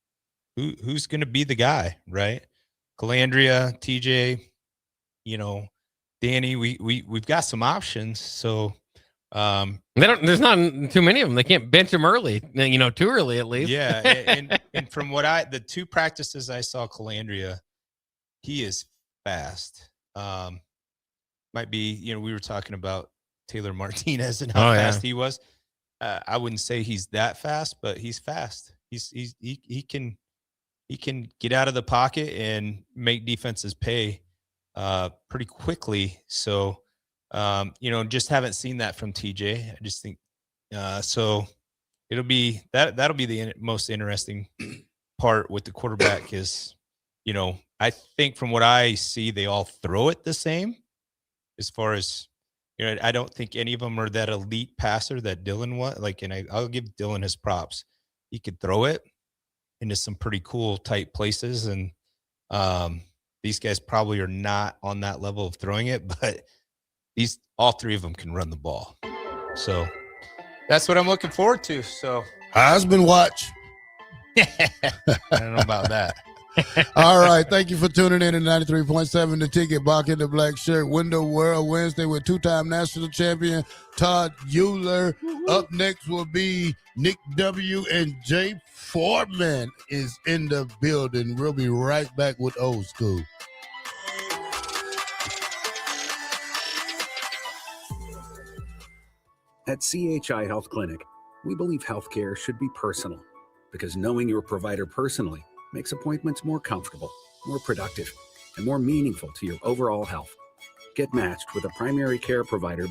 who's going to be the guy, right? Calandria, TJ, Danny, we've got some options. So there's not too many of them. They can't bench them early, too early at least. Yeah. And from the two practices I saw Calandria, he is fast. Might be, we were talking about Taylor Martinez and how fast he was. I wouldn't say he's that fast, but he's fast. He can get out of the pocket and make defenses pay pretty quickly. So, just haven't seen that from TJ. I just think so. It'll be that'll be the most interesting part with the quarterback is, I think from what I see, they all throw it the same as far as, I don't think any of them are that elite passer that Dylan was and I'll give Dylan his props. He could throw it into some pretty cool tight places. And these guys probably are not on that level of throwing it, but all three of them can run the ball. So that's what I'm looking forward to. So Heisman watch. I don't know about that. All right. Thank you for tuning in to 93.7 The Ticket. Bock the Blackshirt. Window World Wednesday with two-time national champion Todd Euler. Up next will be Nick W. and Jay Foreman is in the building. We'll be right back with Old School. At CHI Health Clinic, we believe healthcare should be personal because knowing your provider personally makes appointments more comfortable, more productive, and more meaningful to your overall health. Get matched with a primary care provider